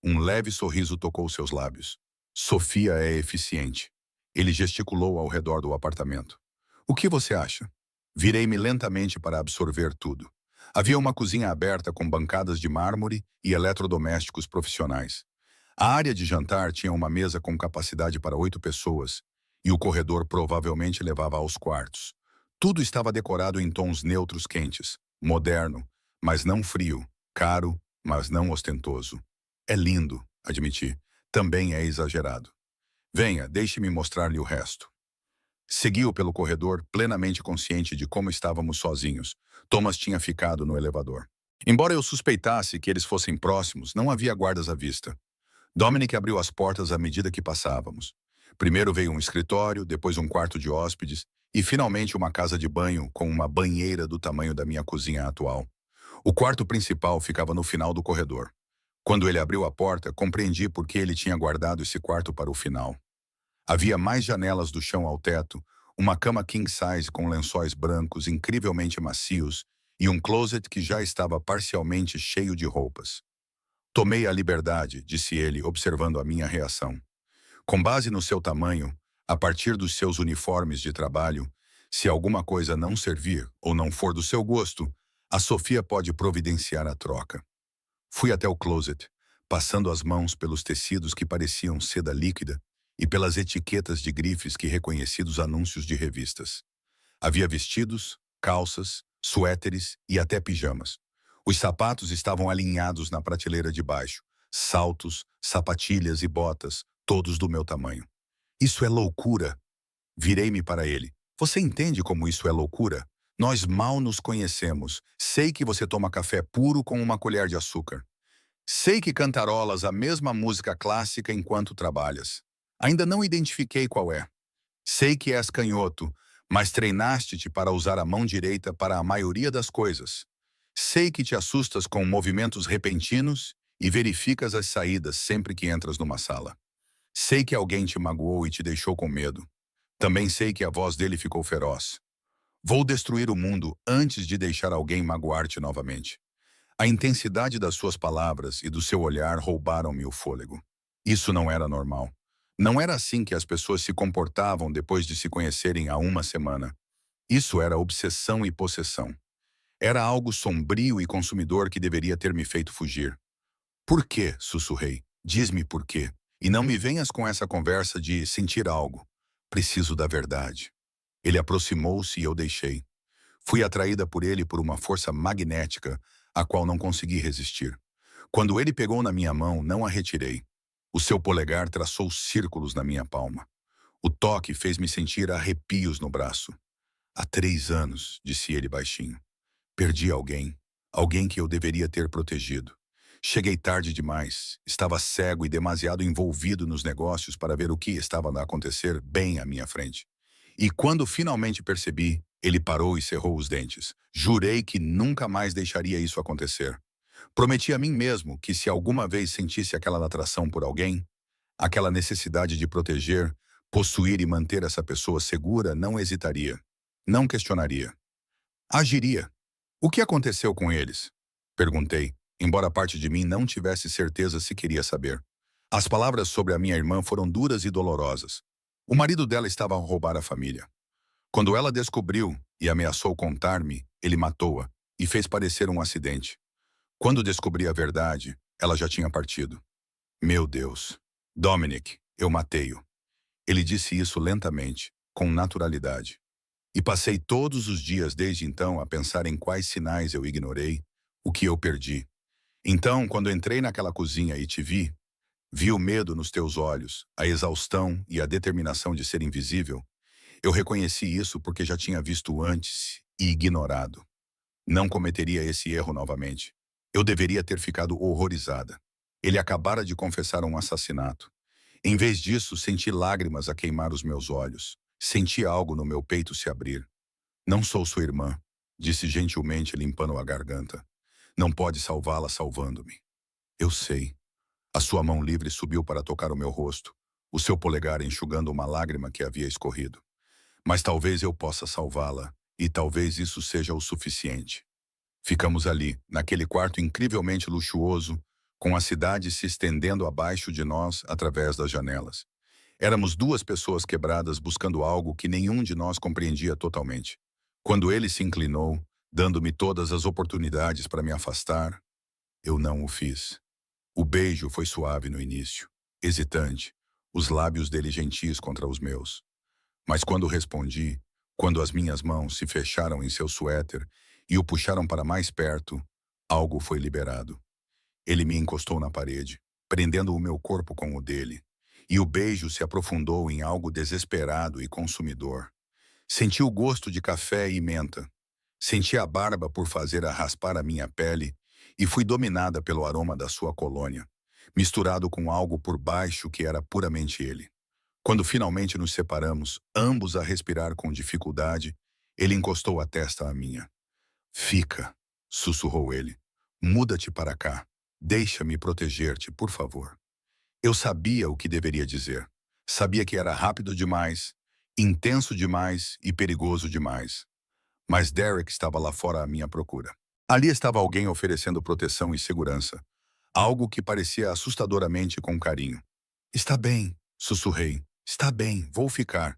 Um leve sorriso tocou seus lábios. Sofia é eficiente. Ele gesticulou ao redor do apartamento. O que você acha? Virei-me lentamente para absorver tudo. Havia uma cozinha aberta com bancadas de mármore e eletrodomésticos profissionais. A área de jantar tinha uma mesa com capacidade para 8 pessoas, e o corredor provavelmente levava aos quartos. Tudo estava decorado em tons neutros quentes, moderno, mas não frio, caro, mas não ostentoso. É lindo, admiti. Também é exagerado. Venha, deixe-me mostrar-lhe o resto. Segui-o pelo corredor, plenamente consciente de como estávamos sozinhos. Thomas tinha ficado no elevador. Embora eu suspeitasse que eles fossem próximos, não havia guardas à vista. Dominic abriu as portas à medida que passávamos. Primeiro veio um escritório, depois um quarto de hóspedes e, finalmente, uma casa de banho com uma banheira do tamanho da minha cozinha atual. O quarto principal ficava no final do corredor. Quando ele abriu a porta, compreendi por que ele tinha guardado esse quarto para o final. Havia mais janelas do chão ao teto, uma cama king size com lençóis brancos incrivelmente macios e um closet que já estava parcialmente cheio de roupas. Tomei a liberdade, disse ele, observando a minha reação. Com base no seu tamanho, a partir dos seus uniformes de trabalho, se alguma coisa não servir ou não for do seu gosto, a Sofia pode providenciar a troca. Fui até o closet, passando as mãos pelos tecidos que pareciam seda líquida e pelas etiquetas de grifes que reconheci dos anúncios de revistas. Havia vestidos, calças, suéteres e até pijamas. Os sapatos estavam alinhados na prateleira de baixo, saltos, sapatilhas e botas, todos do meu tamanho. Isso é loucura. Virei-me para ele. Você entende como isso é loucura? Nós mal nos conhecemos. Sei que você toma café puro com uma colher de açúcar. Sei que cantarolas a mesma música clássica enquanto trabalhas. Ainda não identifiquei qual é. Sei que és canhoto, mas treinaste-te para usar a mão direita para a maioria das coisas. Sei que te assustas com movimentos repentinos e verificas as saídas sempre que entras numa sala. Sei que alguém te magoou e te deixou com medo. Também sei que a voz dele ficou feroz. Vou destruir o mundo antes de deixar alguém magoar-te novamente. A intensidade das suas palavras e do seu olhar roubaram-me o fôlego. Isso não era normal. Não era assim que as pessoas se comportavam depois de se conhecerem há uma semana. Isso era obsessão e possessão. Era algo sombrio e consumidor que deveria ter me feito fugir. Por quê? Sussurrei. Diz-me por quê. E não me venhas com essa conversa de sentir algo. Preciso da verdade. Ele aproximou-se e eu deixei. Fui atraída por ele por uma força magnética a qual não consegui resistir. Quando ele pegou na minha mão, não a retirei. O seu polegar traçou círculos na minha palma. O toque fez-me sentir arrepios no braço. Há 3 anos, disse ele baixinho. Perdi alguém. Alguém que eu deveria ter protegido. Cheguei tarde demais. Estava cego e demasiado envolvido nos negócios para ver o que estava a acontecer bem à minha frente. E quando finalmente percebi, ele parou e cerrou os dentes. Jurei que nunca mais deixaria isso acontecer. Prometi a mim mesmo que se alguma vez sentisse aquela atração por alguém, aquela necessidade de proteger, possuir e manter essa pessoa segura, não hesitaria. Não questionaria. Agiria. O que aconteceu com eles? Perguntei, embora parte de mim não tivesse certeza se queria saber. As palavras sobre a minha irmã foram duras e dolorosas. O marido dela estava a roubar a família. Quando ela descobriu e ameaçou contar-me, ele matou-a e fez parecer um acidente. Quando descobri a verdade, ela já tinha partido. Meu Deus. Dominic, eu matei-o. Ele disse isso lentamente, com naturalidade. E passei todos os dias desde então a pensar em quais sinais eu ignorei, o que eu perdi. Então, quando entrei naquela cozinha e te vi o medo nos teus olhos, a exaustão e a determinação de ser invisível. Eu reconheci isso porque já tinha visto antes e ignorado. Não cometeria esse erro novamente. Eu deveria ter ficado horrorizada. Ele acabara de confessar um assassinato. Em vez disso, senti lágrimas a queimar os meus olhos. Senti algo no meu peito se abrir. Não sou sua irmã, disse gentilmente limpando a garganta. Não pode salvá-la salvando-me. Eu sei. A sua mão livre subiu para tocar o meu rosto, o seu polegar enxugando uma lágrima que havia escorrido. Mas talvez eu possa salvá-la, e talvez isso seja o suficiente. Ficamos ali, naquele quarto incrivelmente luxuoso, com a cidade se estendendo abaixo de nós através das janelas. Éramos duas pessoas quebradas buscando algo que nenhum de nós compreendia totalmente. Quando ele se inclinou, dando-me todas as oportunidades para me afastar, eu não o fiz. O beijo foi suave no início, hesitante, os lábios dele gentis contra os meus. Mas quando respondi, quando as minhas mãos se fecharam em seu suéter e o puxaram para mais perto, algo foi liberado. Ele me encostou na parede, prendendo o meu corpo com o dele, e o beijo se aprofundou em algo desesperado e consumidor. Senti o gosto de café e menta. Senti a barba por fazer a raspar a minha pele e fui dominada pelo aroma da sua colônia, misturado com algo por baixo que era puramente ele. Quando finalmente nos separamos, ambos a respirar com dificuldade, ele encostou a testa à minha. Fica, sussurrou ele. Muda-te para cá. Deixa-me proteger-te, por favor. Eu sabia o que deveria dizer. Sabia que era rápido demais, intenso demais e perigoso demais. Mas Derek estava lá fora à minha procura. Ali estava alguém oferecendo proteção e segurança. Algo que parecia assustadoramente com carinho. Está bem, sussurrei. Está bem, vou ficar.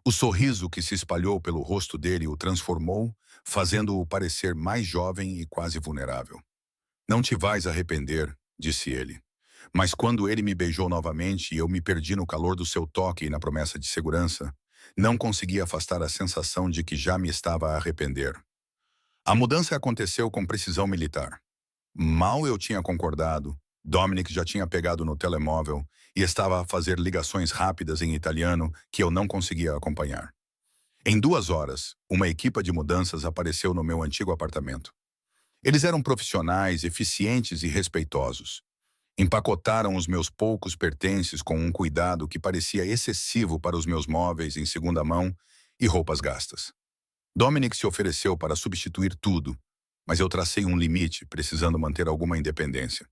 O sorriso que se espalhou pelo rosto dele o transformou, fazendo-o parecer mais jovem e quase vulnerável. Não te vais arrepender, disse ele. Mas quando ele me beijou novamente e eu me perdi no calor do seu toque e na promessa de segurança, não consegui afastar a sensação de que já me estava a arrepender. A mudança aconteceu com precisão militar. Mal eu tinha concordado, Dominic já tinha pegado no telemóvel e estava a fazer ligações rápidas em italiano que eu não conseguia acompanhar. Em 2 horas, uma equipa de mudanças apareceu no meu antigo apartamento. Eles eram profissionais, eficientes e respeitosos. Empacotaram os meus poucos pertences com um cuidado que parecia excessivo para os meus móveis em segunda mão e roupas gastas. Dominic se ofereceu para substituir tudo, mas eu tracei um limite, precisando manter alguma independência.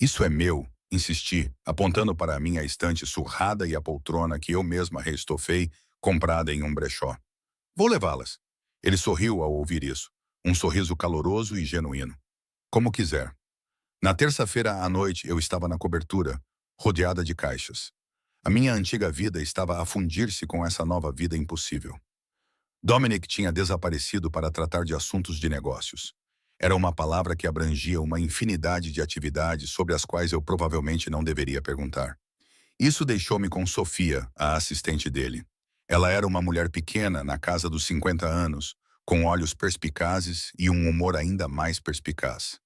Isso é meu, insisti, apontando para a minha estante surrada e a poltrona que eu mesma reestofei, comprada em um brechó. Vou levá-las. Ele sorriu ao ouvir isso, um sorriso caloroso e genuíno. Como quiser. Na terça-feira à noite eu estava na cobertura, rodeada de caixas. A minha antiga vida estava a fundir-se com essa nova vida impossível. Dominic tinha desaparecido para tratar de assuntos de negócios. Era uma palavra que abrangia uma infinidade de atividades sobre as quais eu provavelmente não deveria perguntar. Isso deixou-me com Sofia, a assistente dele. Ela era uma mulher pequena, na casa dos 50 anos, com olhos perspicazes e um humor ainda mais perspicaz.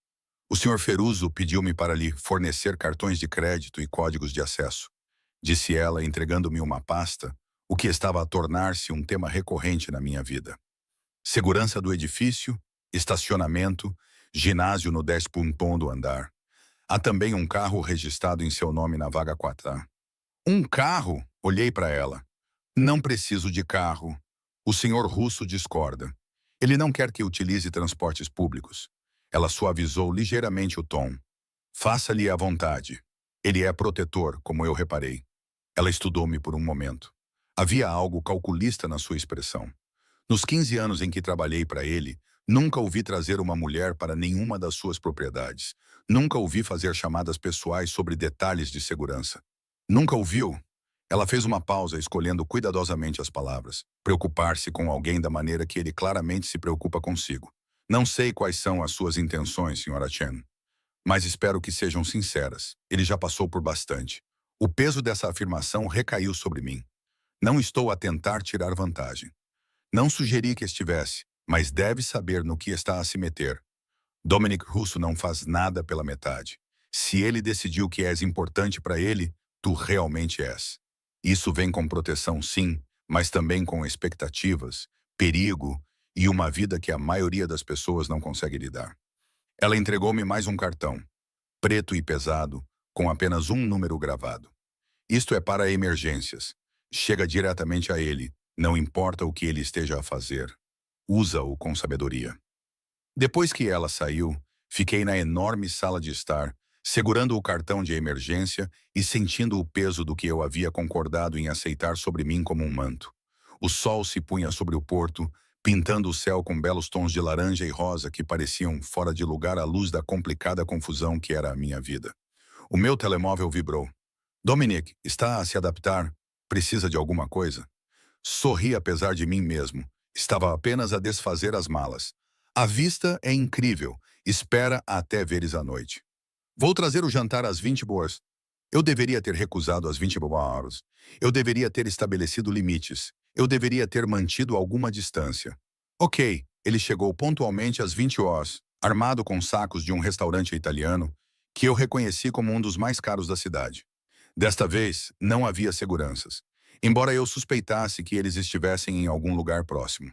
O Sr. Feruso pediu-me para lhe fornecer cartões de crédito e códigos de acesso, disse ela, entregando-me uma pasta, o que estava a tornar-se um tema recorrente na minha vida. Segurança do edifício, estacionamento, ginásio no 10º andar. Há também um carro registrado em seu nome na vaga 4A. Um carro? Olhei para ela. Não preciso de carro. O senhor Russo discorda. Ele não quer que utilize transportes públicos. Ela suavizou ligeiramente o tom. Faça-lhe à vontade. Ele é protetor, como eu reparei. Ela estudou-me por um momento. Havia algo calculista na sua expressão. Nos 15 anos em que trabalhei para ele, nunca o vi trazer uma mulher para nenhuma das suas propriedades. Nunca o vi fazer chamadas pessoais sobre detalhes de segurança. Nunca o viu? Ela fez uma pausa, escolhendo cuidadosamente as palavras. Preocupar-se com alguém da maneira que ele claramente se preocupa consigo. Não sei quais são as suas intenções, Sra. Chen, mas espero que sejam sinceras. Ele já passou por bastante. O peso dessa afirmação recaiu sobre mim. Não estou a tentar tirar vantagem. Não sugeri que estivesse, mas deve saber no que está a se meter. Dominic Russo não faz nada pela metade. Se ele decidiu que és importante para ele, tu realmente és. Isso vem com proteção, sim, mas também com expectativas, perigo e uma vida que a maioria das pessoas não consegue lidar. Ela entregou-me mais um cartão, preto e pesado, com apenas um número gravado. Isto é para emergências. Chega diretamente a ele, não importa o que ele esteja a fazer. Usa-o com sabedoria. Depois que ela saiu, fiquei na enorme sala de estar, segurando o cartão de emergência e sentindo o peso do que eu havia concordado em aceitar sobre mim como um manto. O sol se punha sobre o porto, pintando o céu com belos tons de laranja e rosa que pareciam fora de lugar à luz da complicada confusão que era a minha vida. O meu telemóvel vibrou. Dominic, está a se adaptar? Precisa de alguma coisa? Sorri apesar de mim mesmo. Estava apenas a desfazer as malas. A vista é incrível. Espera até veres a noite. Vou trazer o jantar às 20 boas. Eu deveria ter recusado às 20 horas. Eu deveria ter estabelecido limites. Eu deveria ter mantido alguma distância. Ok, ele chegou pontualmente às 20 horas, armado com sacos de um restaurante italiano, que eu reconheci como um dos mais caros da cidade. Desta vez, não havia seguranças, embora eu suspeitasse que eles estivessem em algum lugar próximo.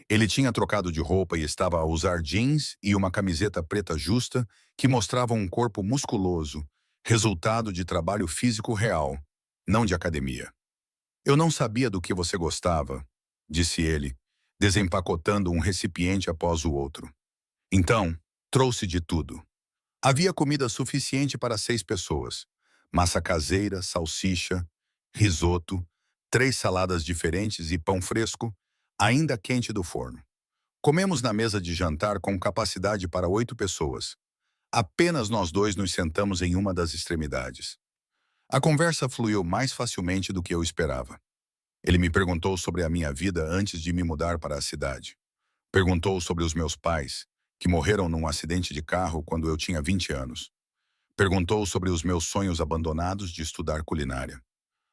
Ele tinha trocado de roupa e estava a usar jeans e uma camiseta preta justa que mostrava um corpo musculoso, resultado de trabalho físico real, não de academia. Eu não sabia do que você gostava, disse ele, desempacotando um recipiente após o outro. Então, trouxe de tudo. Havia comida suficiente para 6 pessoas. Massa caseira, salsicha, risoto, 3 saladas diferentes e pão fresco, ainda quente do forno. Comemos na mesa de jantar com capacidade para 8 pessoas. Apenas nós dois nos sentamos em uma das extremidades. A conversa fluiu mais facilmente do que eu esperava. Ele me perguntou sobre a minha vida antes de me mudar para a cidade. Perguntou sobre os meus pais, que morreram num acidente de carro quando eu tinha 20 anos. Perguntou sobre os meus sonhos abandonados de estudar culinária.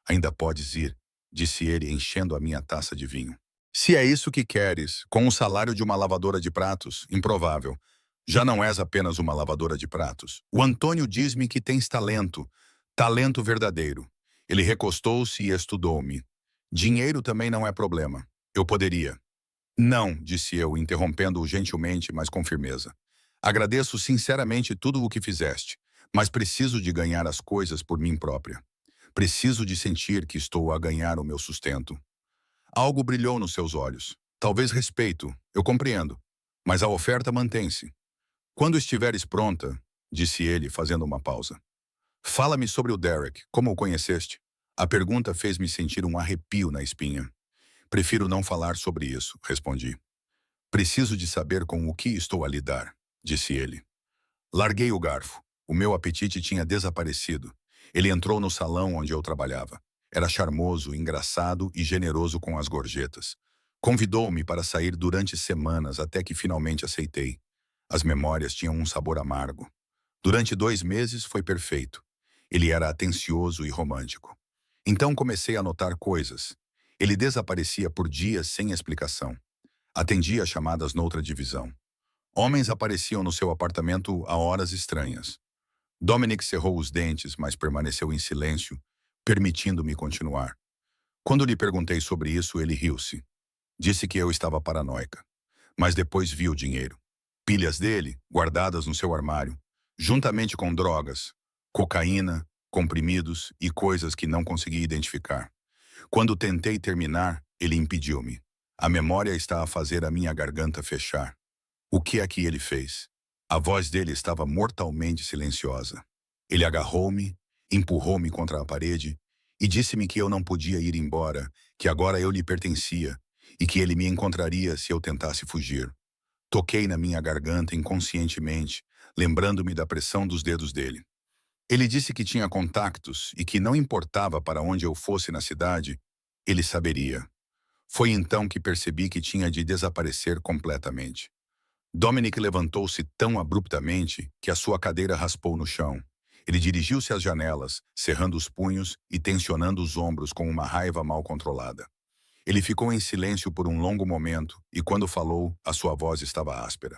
Ainda podes ir, disse ele, enchendo a minha taça de vinho. Se é isso que queres, com o salário de uma lavadora de pratos, improvável. Já não és apenas uma lavadora de pratos. O Antônio diz-me que tens talento. Talento verdadeiro. Ele recostou-se e estudou-me. Dinheiro também não é problema. Eu poderia. Não, disse eu, interrompendo-o gentilmente, mas com firmeza. Agradeço sinceramente tudo o que fizeste, mas preciso de ganhar as coisas por mim própria. Preciso de sentir que estou a ganhar o meu sustento. Algo brilhou nos seus olhos. Talvez respeito, eu compreendo. Mas a oferta mantém-se. Quando estiveres pronta, disse ele, fazendo uma pausa. Fala-me sobre o Derek, como o conheceste? A pergunta fez-me sentir um arrepio na espinha. Prefiro não falar sobre isso, respondi. Preciso de saber com o que estou a lidar, disse ele. Larguei o garfo. O meu apetite tinha desaparecido. Ele entrou no salão onde eu trabalhava. Era charmoso, engraçado e generoso com as gorjetas. Convidou-me para sair durante semanas até que finalmente aceitei. As memórias tinham um sabor amargo. Durante 2 meses foi perfeito. Ele era atencioso e romântico. Então comecei a notar coisas. Ele desaparecia por dias sem explicação. Atendia chamadas noutra divisão. Homens apareciam no seu apartamento a horas estranhas. Dominic cerrou os dentes, mas permaneceu em silêncio, permitindo-me continuar. Quando lhe perguntei sobre isso, ele riu-se. Disse que eu estava paranoica. Mas depois viu o dinheiro. Pilhas dele, guardadas no seu armário, juntamente com drogas, cocaína, comprimidos e coisas que não consegui identificar. Quando tentei terminar, ele impediu-me. A memória está a fazer a minha garganta fechar. O que é que ele fez? A voz dele estava mortalmente silenciosa. Ele agarrou-me, empurrou-me contra a parede e disse-me que eu não podia ir embora, que agora eu lhe pertencia e que ele me encontraria se eu tentasse fugir. Toquei na minha garganta inconscientemente, lembrando-me da pressão dos dedos dele. Ele disse que tinha contactos e que não importava para onde eu fosse na cidade, ele saberia. Foi então que percebi que tinha de desaparecer completamente. Dominic levantou-se tão abruptamente que a sua cadeira raspou no chão. Ele dirigiu-se às janelas, cerrando os punhos e tensionando os ombros com uma raiva mal controlada. Ele ficou em silêncio por um longo momento e, quando falou, a sua voz estava áspera.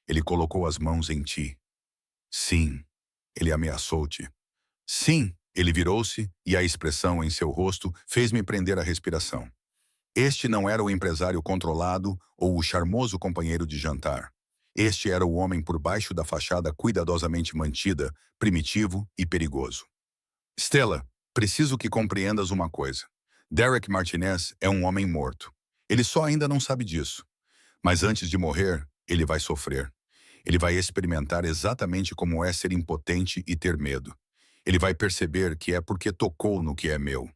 Ele colocou as mãos em ti. Sim, ele ameaçou-te. Sim, ele virou-se e a expressão em seu rosto fez-me prender a respiração. Este não era o empresário controlado ou o charmoso companheiro de jantar. Este era o homem por baixo da fachada cuidadosamente mantida, primitivo e perigoso. Stella, preciso que compreendas uma coisa. Derek Martinez é um homem morto. Ele só ainda não sabe disso. Mas antes de morrer, ele vai sofrer. Ele vai experimentar exatamente como é ser impotente e ter medo. Ele vai perceber que é porque tocou no que é meu.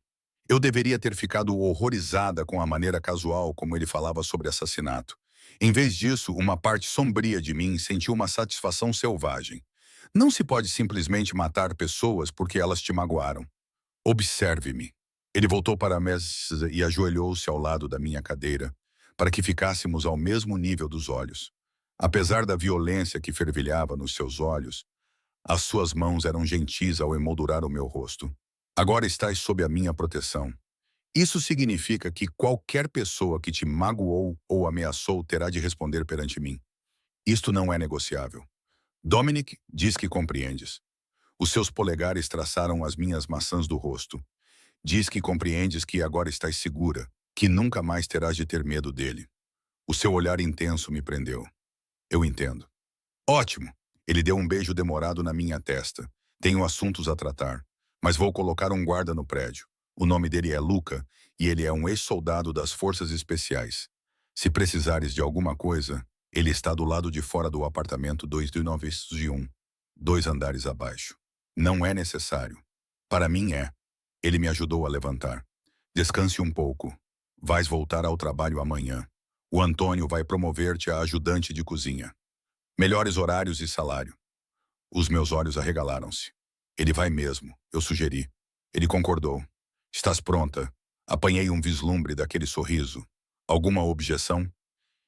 Eu deveria ter ficado horrorizada com a maneira casual como ele falava sobre assassinato. Em vez disso, uma parte sombria de mim sentiu uma satisfação selvagem. Não se pode simplesmente matar pessoas porque elas te magoaram. Observe-me. Ele voltou para a mesa e ajoelhou-se ao lado da minha cadeira, para que ficássemos ao mesmo nível dos olhos. Apesar da violência que fervilhava nos seus olhos, as suas mãos eram gentis ao emoldurar o meu rosto. Agora estás sob a minha proteção. Isso significa que qualquer pessoa que te magoou ou ameaçou terá de responder perante mim. Isto não é negociável. Dominic diz que compreendes. Os seus polegares traçaram as minhas maçãs do rosto. Diz que compreendes que agora estás segura, que nunca mais terás de ter medo dele. O seu olhar intenso me prendeu. Eu entendo. Ótimo! Ele deu um beijo demorado na minha testa. Tenho assuntos a tratar, mas vou colocar um guarda no prédio. O nome dele é Luca e ele é um ex-soldado das Forças Especiais. Se precisares de alguma coisa, ele está do lado de fora do apartamento 2901, 2 andares abaixo. Não é necessário. Para mim é. Ele me ajudou a levantar. Descanse um pouco. Vais voltar ao trabalho amanhã. O Antônio vai promover-te a ajudante de cozinha. Melhores horários e salário. Os meus olhos arregalaram-se. Ele vai mesmo, eu sugeri. Ele concordou. Estás pronta? Apanhei um vislumbre daquele sorriso. Alguma objeção?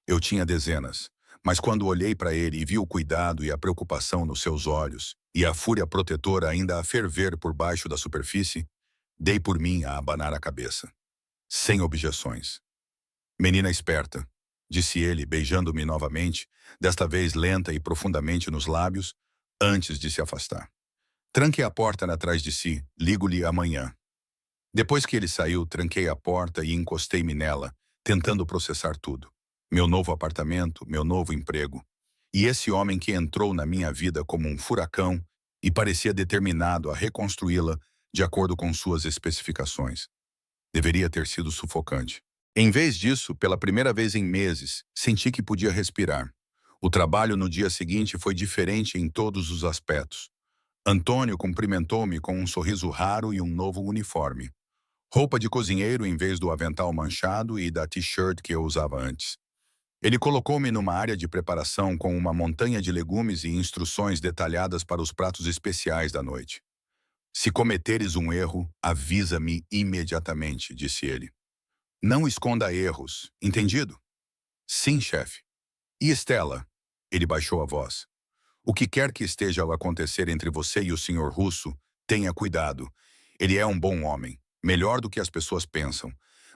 Eu tinha dezenas, mas quando olhei para ele e vi o cuidado e a preocupação nos seus olhos, e a fúria protetora ainda a ferver por baixo da superfície, dei por mim a abanar a cabeça. Sem objeções. Menina esperta, disse ele, beijando-me novamente, desta vez lenta e profundamente nos lábios, antes de se afastar. Tranque a porta atrás de si, ligo-lhe amanhã. Depois que ele saiu, tranquei a porta e encostei-me nela, tentando processar tudo. Meu novo apartamento, meu novo emprego. E esse homem que entrou na minha vida como um furacão e parecia determinado a reconstruí-la de acordo com suas especificações. Deveria ter sido sufocante. Em vez disso, pela primeira vez em meses, senti que podia respirar. O trabalho no dia seguinte foi diferente em todos os aspectos. Antônio cumprimentou-me com um sorriso raro e um novo uniforme. Roupa de cozinheiro em vez do avental manchado e da t-shirt que eu usava antes. Ele colocou-me numa área de preparação com uma montanha de legumes e instruções detalhadas para os pratos especiais da noite. Se cometeres um erro, avisa-me imediatamente, disse ele. Não esconda erros, entendido? Sim, chefe. E Stella? Ele baixou a voz. O que quer que esteja a acontecer entre você e o Sr. Russo, tenha cuidado. Ele é um bom homem, melhor do que as pessoas pensam.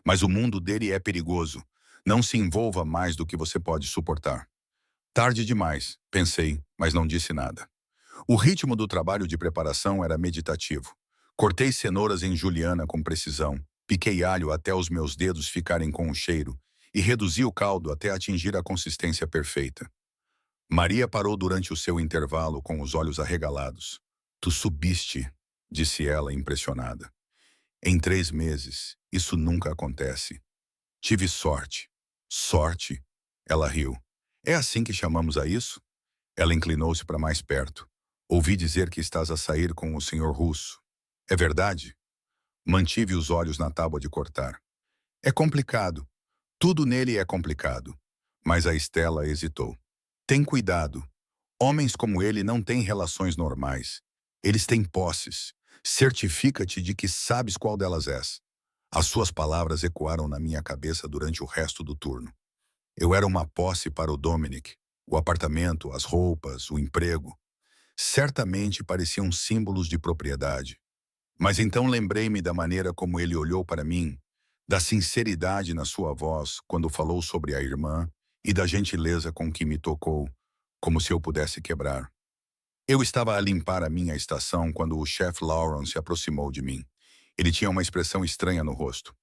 Mas o mundo dele é perigoso. Não se envolva mais do que você pode suportar. Tarde demais, pensei, mas não disse nada. O ritmo do trabalho de preparação era meditativo. Cortei cenouras em juliana com precisão, piquei alho até os meus dedos ficarem com o cheiro e reduzi o caldo até atingir a consistência perfeita. Maria parou durante o seu intervalo com os olhos arregalados. Tu subiste, disse ela impressionada. Em 3 meses, isso nunca acontece. Tive sorte. Sorte? Ela riu. É assim que chamamos a isso? Ela inclinou-se para mais perto. Ouvi dizer que estás a sair com o senhor russo. É verdade? Mantive os olhos na tábua de cortar. É complicado. Tudo nele é complicado. Mas a Estela hesitou. Tem cuidado. Homens como ele não têm relações normais. Eles têm posses. Certifica-te de que sabes qual delas és. As suas palavras ecoaram na minha cabeça durante o resto do turno. Eu era uma posse para o Dominic. O apartamento, as roupas, o emprego. Certamente pareciam símbolos de propriedade. Mas então lembrei-me da maneira como ele olhou para mim, da sinceridade na sua voz quando falou sobre a irmã e da gentileza com que me tocou, como se eu pudesse quebrar. Eu estava a limpar a minha estação quando o chefe Lawrence se aproximou de mim. Ele tinha uma expressão estranha no rosto.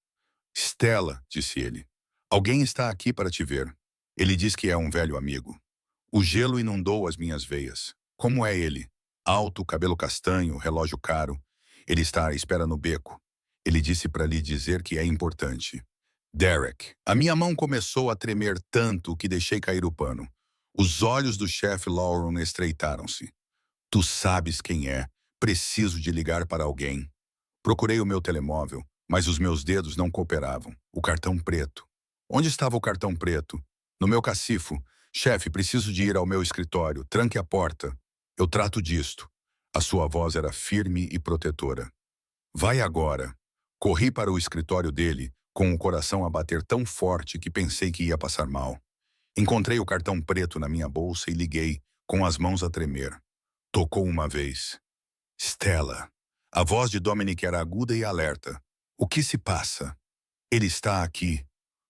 Stella, disse ele, alguém está aqui para te ver. Ele diz que é um velho amigo. O gelo inundou as minhas veias. Como é ele? Alto, cabelo castanho, relógio caro. Ele está à espera no beco. Ele disse para lhe dizer que é importante. Derek. A minha mão começou a tremer tanto que deixei cair o pano. Os olhos do chefe Lauren estreitaram-se. Tu sabes quem é. Preciso de ligar para alguém. Procurei o meu telemóvel, mas os meus dedos não cooperavam. O cartão preto. Onde estava o cartão preto? No meu cacifo. Chefe, preciso de ir ao meu escritório. Tranque a porta. Eu trato disto. A sua voz era firme e protetora. Vai agora. Corri para o escritório dele, com o coração a bater tão forte que pensei que ia passar mal. Encontrei o cartão preto na minha bolsa e liguei, com as mãos a tremer. Tocou uma vez. Stella. A voz de Dominic era aguda e alerta. O que se passa? Ele está aqui.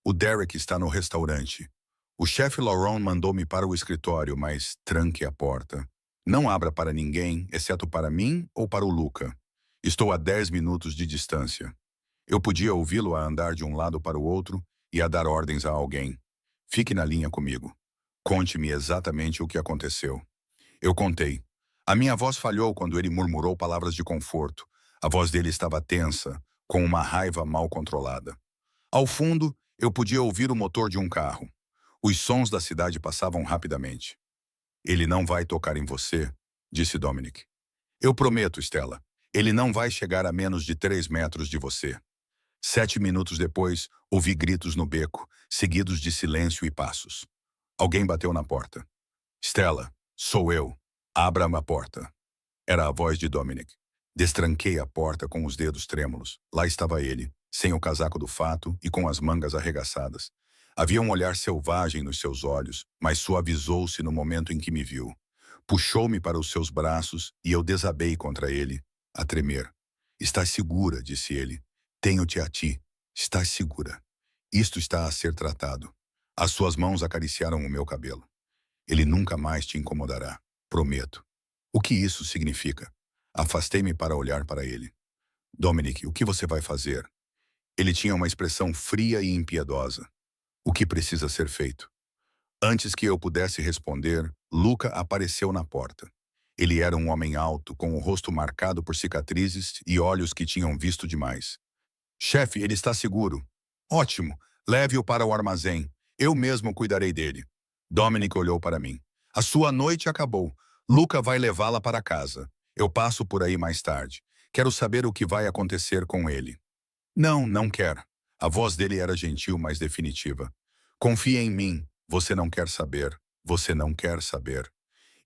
O Derek está no restaurante. O chefe Lauren mandou-me para o escritório, mas tranque a porta. Não abra para ninguém, exceto para mim ou para o Luca. Estou a 10 minutos de distância. Eu podia ouvi-lo a andar de um lado para o outro e a dar ordens a alguém. Fique na linha comigo. Conte-me exatamente o que aconteceu. Eu contei. A minha voz falhou quando ele murmurou palavras de conforto. A voz dele estava tensa, com uma raiva mal controlada. Ao fundo, eu podia ouvir o motor de um carro. Os sons da cidade passavam rapidamente. Ele não vai tocar em você, disse Dominic. Eu prometo, Stella. Ele não vai chegar a menos de 3 metros de você. 7 minutos depois, ouvi gritos no beco, seguidos de silêncio e passos. Alguém bateu na porta. Stella, sou eu. Abra a porta. Era a voz de Dominic. Destranquei a porta com os dedos trêmulos. Lá estava ele, sem o casaco do fato e com as mangas arregaçadas. Havia um olhar selvagem nos seus olhos, mas suavizou-se no momento em que me viu. Puxou-me para os seus braços e eu desabei contra ele, a tremer. Estás segura, disse ele. Tenho-te a ti. Estás segura. Isto está a ser tratado. As suas mãos acariciaram o meu cabelo. Ele nunca mais te incomodará. Prometo. O que isso significa? Afastei-me para olhar para ele. Dominic, o que você vai fazer? Ele tinha uma expressão fria e impiedosa. O que precisa ser feito? Antes que eu pudesse responder, Luca apareceu na porta. Ele era um homem alto, com o rosto marcado por cicatrizes e olhos que tinham visto demais. Chefe, ele está seguro. Ótimo. Leve-o para o armazém. Eu mesmo cuidarei dele. Dominic olhou para mim. A sua noite acabou. Luca vai levá-la para casa. Eu passo por aí mais tarde. Quero saber o que vai acontecer com ele. Não, não quer. A voz dele era gentil, mas definitiva. Confia em mim. Você não quer saber. Você não quer saber.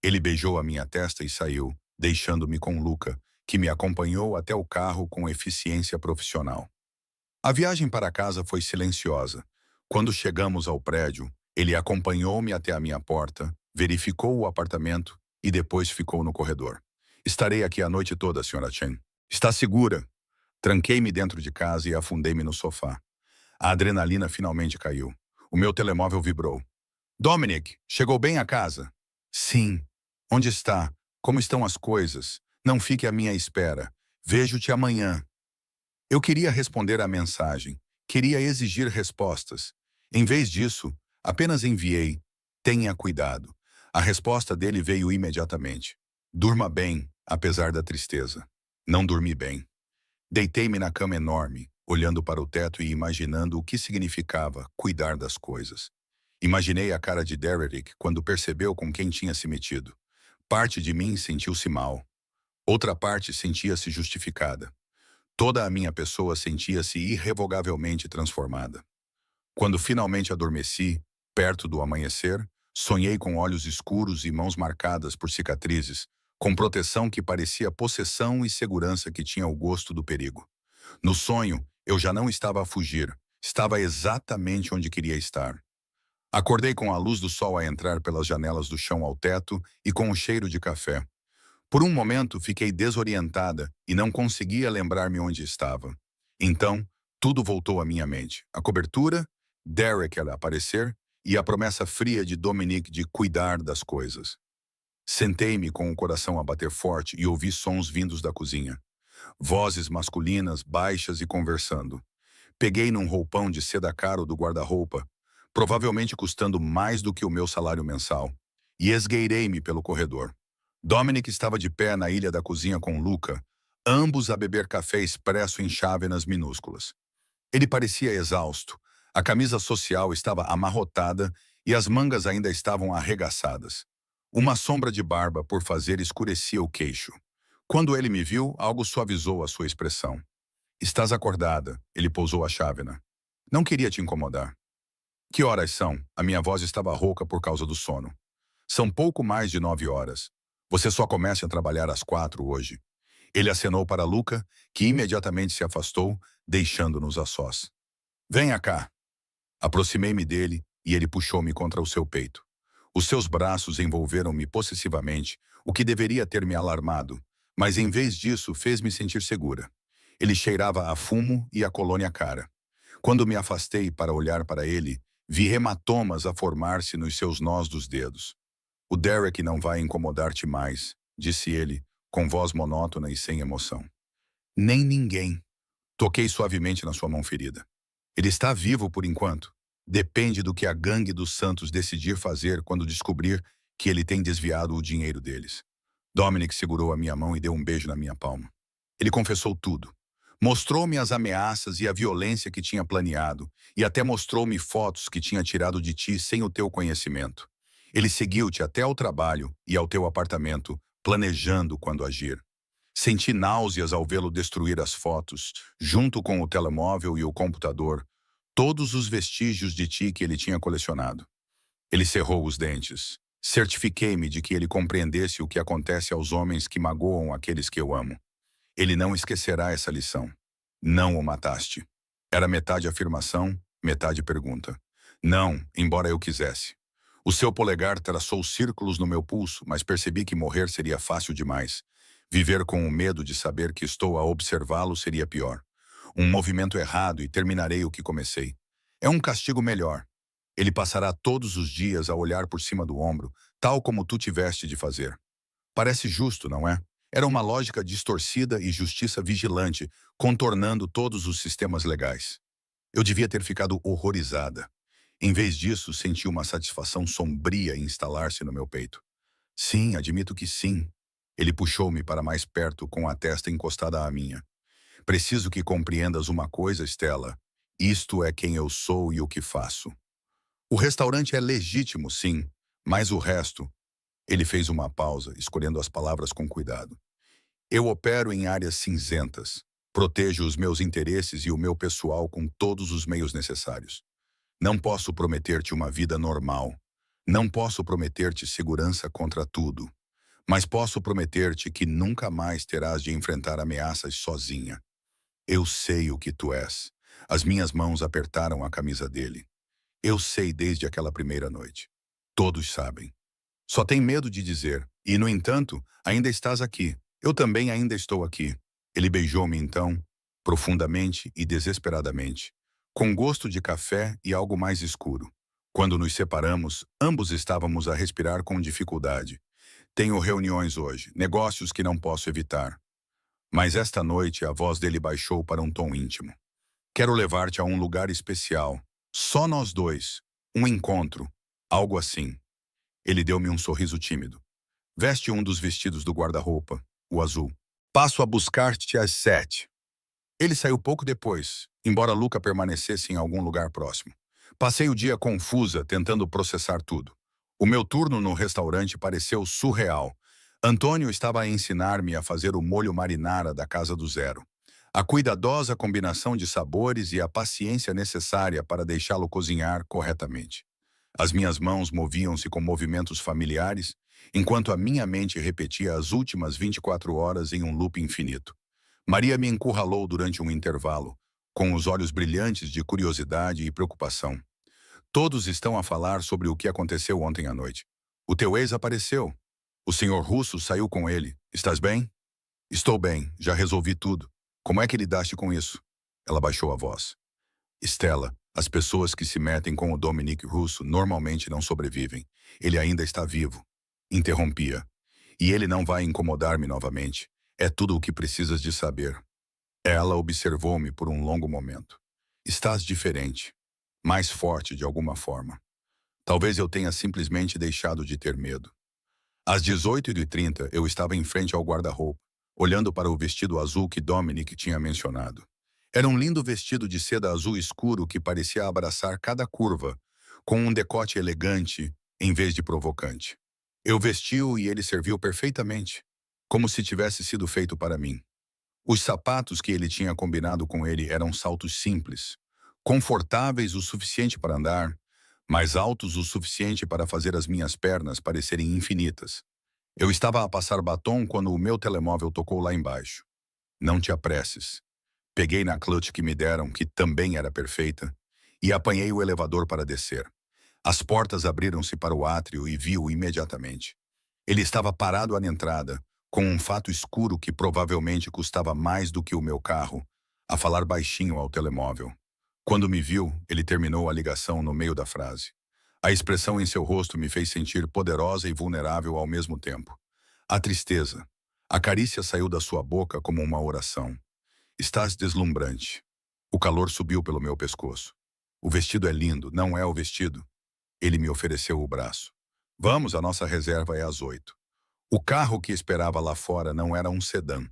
Ele beijou a minha testa e saiu, deixando-me com Luca, que me acompanhou até o carro com eficiência profissional. A viagem para casa foi silenciosa. Quando chegamos ao prédio, ele acompanhou-me até a minha porta, verificou o apartamento e depois ficou no corredor. Estarei aqui a noite toda, Sra. Chen. Está segura? Tranquei-me dentro de casa e afundei-me no sofá. A adrenalina finalmente caiu. O meu telemóvel vibrou. Dominic, chegou bem a casa? Sim. Onde está? Como estão as coisas? Não fique à minha espera. Vejo-te amanhã. Eu queria responder à mensagem. Queria exigir respostas. Em vez disso, apenas enviei: tenha cuidado. A resposta dele veio imediatamente. Durma bem, apesar da tristeza. Não dormi bem. Deitei-me na cama enorme, olhando para o teto e imaginando o que significava cuidar das coisas. Imaginei a cara de Derek quando percebeu com quem tinha se metido. Parte de mim sentiu-se mal. Outra parte sentia-se justificada. Toda a minha pessoa sentia-se irrevogavelmente transformada. Quando finalmente adormeci, perto do amanhecer, sonhei com olhos escuros e mãos marcadas por cicatrizes, com proteção que parecia possessão e segurança que tinha o gosto do perigo. No sonho, eu já não estava a fugir, estava exatamente onde queria estar. Acordei com a luz do sol a entrar pelas janelas do chão ao teto e com o cheiro de café. Por um momento, fiquei desorientada e não conseguia lembrar-me onde estava. Então, tudo voltou à minha mente. A cobertura, Derek a aparecer e a promessa fria de Dominic de cuidar das coisas. Sentei-me com o coração a bater forte e ouvi sons vindos da cozinha. Vozes masculinas, baixas e conversando. Peguei num roupão de seda caro do guarda-roupa, provavelmente custando mais do que o meu salário mensal, e esgueirei-me pelo corredor. Dominic estava de pé na ilha da cozinha com Luca, ambos a beber café expresso em chávenas minúsculas. Ele parecia exausto, a camisa social estava amarrotada e as mangas ainda estavam arregaçadas. Uma sombra de barba por fazer escurecia o queixo. Quando ele me viu, algo suavizou a sua expressão. Estás acordada, ele pousou a chávena. Não queria te incomodar. Que horas são? A minha voz estava rouca por causa do sono. São pouco mais de 9 horas. Você só começa a trabalhar às 4 hoje. Ele acenou para Luca, que imediatamente se afastou, deixando-nos a sós. Venha cá. Aproximei-me dele e ele puxou-me contra o seu peito. Os seus braços envolveram-me possessivamente, o que deveria ter me alarmado, mas em vez disso fez-me sentir segura. Ele cheirava a fumo e a colônia cara. Quando me afastei para olhar para ele, vi hematomas a formar-se nos seus nós dos dedos. O Derek não vai incomodar-te mais, disse ele, com voz monótona e sem emoção. Nem ninguém. Toquei suavemente na sua mão ferida. Ele está vivo por enquanto. Depende do que a gangue dos Santos decidir fazer quando descobrir que ele tem desviado o dinheiro deles. Dominic segurou a minha mão e deu um beijo na minha palma. Ele confessou tudo. Mostrou-me as ameaças e a violência que tinha planeado, e até mostrou-me fotos que tinha tirado de ti sem o teu conhecimento. Ele seguiu-te até ao trabalho e ao teu apartamento, planejando quando agir. Senti náuseas ao vê-lo destruir as fotos, junto com o telemóvel e o computador, todos os vestígios de ti que ele tinha colecionado. Ele cerrou os dentes. Certifiquei-me de que ele compreendesse o que acontece aos homens que magoam aqueles que eu amo. Ele não esquecerá essa lição. Não o mataste. Era metade afirmação, metade pergunta. Não, embora eu quisesse. O seu polegar traçou círculos no meu pulso, mas percebi que morrer seria fácil demais. Viver com o medo de saber que estou a observá-lo seria pior. Um movimento errado e terminarei o que comecei. É um castigo melhor. Ele passará todos os dias a olhar por cima do ombro, tal como tu tiveste de fazer. Parece justo, não é? Era uma lógica distorcida e justiça vigilante, contornando todos os sistemas legais. Eu devia ter ficado horrorizada. Em vez disso, senti uma satisfação sombria instalar-se no meu peito. Sim, admito que sim. Ele puxou-me para mais perto com a testa encostada à minha. Preciso que compreendas uma coisa, Stella. Isto é quem eu sou e o que faço. O restaurante é legítimo, sim, mas o resto... Ele fez uma pausa, escolhendo as palavras com cuidado. Eu opero em áreas cinzentas. Protejo os meus interesses e o meu pessoal com todos os meios necessários. Não posso prometer-te uma vida normal. Não posso prometer-te segurança contra tudo. Mas posso prometer-te que nunca mais terás de enfrentar ameaças sozinha. Eu sei o que tu és. As minhas mãos apertaram a camisa dele. Eu sei desde aquela primeira noite. Todos sabem. Só tem medo de dizer. E, no entanto, ainda estás aqui. Eu também ainda estou aqui. Ele beijou-me então, profundamente e desesperadamente, com gosto de café e algo mais escuro. Quando nos separamos, ambos estávamos a respirar com dificuldade. Tenho reuniões hoje, negócios que não posso evitar. Mas esta noite a voz dele baixou para um tom íntimo. Quero levar-te a um lugar especial. Só nós dois. Um encontro. Algo assim. Ele deu-me um sorriso tímido. Veste um dos vestidos do guarda-roupa, o azul. Passo a buscar-te às 7. Ele saiu pouco depois, embora Luca permanecesse em algum lugar próximo. Passei o dia confusa, tentando processar tudo. O meu turno no restaurante pareceu surreal. Antônio estava a ensinar-me a fazer o molho marinara da casa do zero. A cuidadosa combinação de sabores e a paciência necessária para deixá-lo cozinhar corretamente. As minhas mãos moviam-se com movimentos familiares, enquanto a minha mente repetia as últimas 24 horas em um loop infinito. Maria me encurralou durante um intervalo, com os olhos brilhantes de curiosidade e preocupação. Todos estão a falar sobre o que aconteceu ontem à noite. O teu ex apareceu. O senhor Russo saiu com ele. Estás bem? Estou bem, já resolvi tudo. Como é que lidaste com isso? Ela baixou a voz. Estela, as pessoas que se metem com o Dominic Russo normalmente não sobrevivem. Ele ainda está vivo. Interrompia. E ele não vai incomodar-me novamente. É tudo o que precisas de saber. Ela observou-me por um longo momento. Estás diferente. Mais forte de alguma forma. Talvez eu tenha simplesmente deixado de ter medo. Às 18h30, eu estava em frente ao guarda-roupa, olhando para o vestido azul que Dominic tinha mencionado. Era um lindo vestido de seda azul escuro que parecia abraçar cada curva, com um decote elegante em vez de provocante. Eu vesti-o e ele serviu perfeitamente, como se tivesse sido feito para mim. Os sapatos que ele tinha combinado com ele eram saltos simples, confortáveis o suficiente para andar, mas altos o suficiente para fazer as minhas pernas parecerem infinitas. Eu estava a passar batom quando o meu telemóvel tocou lá embaixo. Não te apresses. Peguei na clutch que me deram, que também era perfeita, e apanhei o elevador para descer. As portas abriram-se para o átrio e vi-o imediatamente. Ele estava parado à entrada, com um fato escuro que provavelmente custava mais do que o meu carro, a falar baixinho ao telemóvel. Quando me viu, ele terminou a ligação no meio da frase. A expressão em seu rosto me fez sentir poderosa e vulnerável ao mesmo tempo. A tristeza. A carícia saiu da sua boca como uma oração. Estás deslumbrante. O calor subiu pelo meu pescoço. O vestido é lindo, não é o vestido? Ele me ofereceu o braço. Vamos, a nossa reserva é às 8. O carro que esperava lá fora não era um sedã.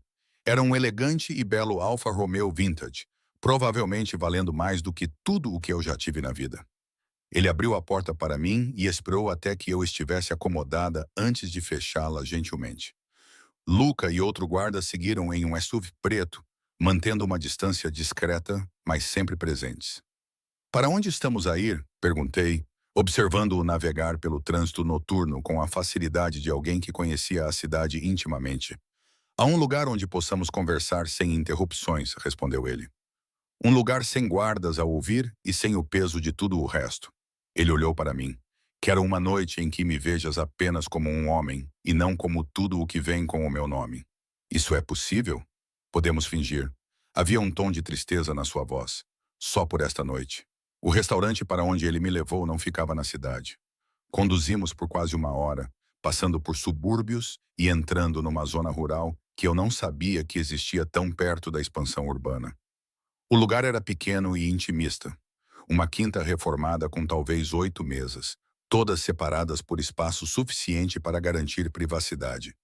Era um elegante e belo Alfa Romeo Vintage, provavelmente valendo mais do que tudo o que eu já tive na vida. Ele abriu a porta para mim e esperou até que eu estivesse acomodada antes de fechá-la gentilmente. Luca e outro guarda seguiram em um SUV preto, mantendo uma distância discreta, mas sempre presentes. Para onde estamos a ir? Perguntei, observando-o navegar pelo trânsito noturno com a facilidade de alguém que conhecia a cidade intimamente. A um lugar onde possamos conversar sem interrupções, respondeu ele. Um lugar sem guardas a ouvir e sem o peso de tudo o resto. Ele olhou para mim. Quero uma noite em que me vejas apenas como um homem e não como tudo o que vem com o meu nome. Isso é possível? Podemos fingir. Havia um tom de tristeza na sua voz. Só por esta noite. O restaurante para onde ele me levou não ficava na cidade. Conduzimos por quase uma hora, passando por subúrbios e entrando numa zona rural que eu não sabia que existia tão perto da expansão urbana. O lugar era pequeno e intimista. Uma quinta reformada com talvez 8 mesas, todas separadas por espaço suficiente para garantir privacidade.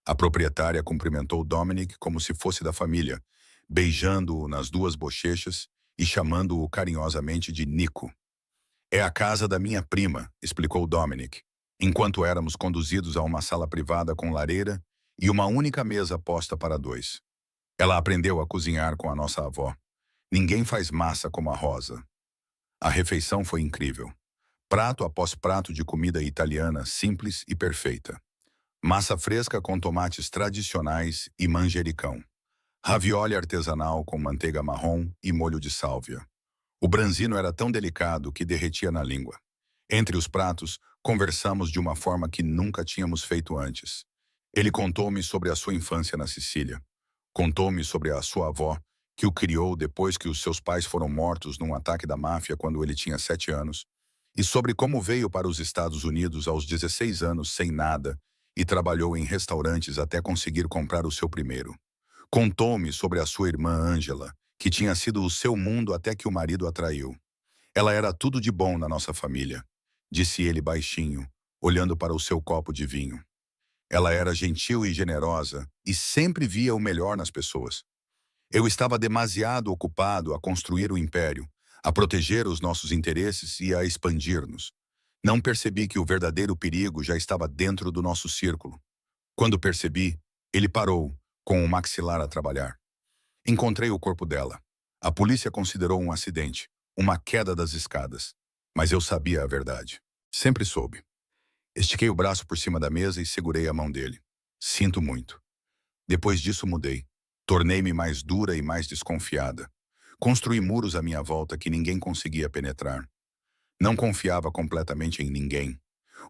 A proprietária cumprimentou Dominic como se fosse da família, beijando-o nas 2 bochechas e chamando-o carinhosamente de Nico. É a casa da minha prima, explicou Dominic, enquanto éramos conduzidos a uma sala privada com lareira e uma única mesa posta para 2. Ela aprendeu a cozinhar com a nossa avó. Ninguém faz massa como a Rosa. A refeição foi incrível. Prato após prato de comida italiana simples e perfeita. Massa fresca com tomates tradicionais e manjericão. Ravioli artesanal com manteiga marrom e molho de sálvia. O branzino era tão delicado que derretia na língua. Entre os pratos, conversamos de uma forma que nunca tínhamos feito antes. Ele contou-me sobre a sua infância na Sicília. Contou-me sobre a sua avó, que o criou depois que os seus pais foram mortos num ataque da máfia quando ele tinha 7 anos, e sobre como veio para os Estados Unidos aos 16 anos sem nada e trabalhou em restaurantes até conseguir comprar o seu primeiro. Contou-me sobre a sua irmã Angela, que tinha sido o seu mundo até que o marido a traiu. Ela era tudo de bom na nossa família, disse ele baixinho, olhando para o seu copo de vinho. Ela era gentil e generosa e sempre via o melhor nas pessoas. Eu estava demasiado ocupado a construir o império, a proteger os nossos interesses e a expandir-nos. Não percebi que o verdadeiro perigo já estava dentro do nosso círculo. Quando percebi, ele parou, com o maxilar a trabalhar. Encontrei o corpo dela. A polícia considerou um acidente, uma queda das escadas. Mas eu sabia a verdade. Sempre soube. Estiquei o braço por cima da mesa e segurei a mão dele. Sinto muito. Depois disso mudei. Tornei-me mais dura e mais desconfiada. Construí muros à minha volta que ninguém conseguia penetrar. Não confiava completamente em ninguém.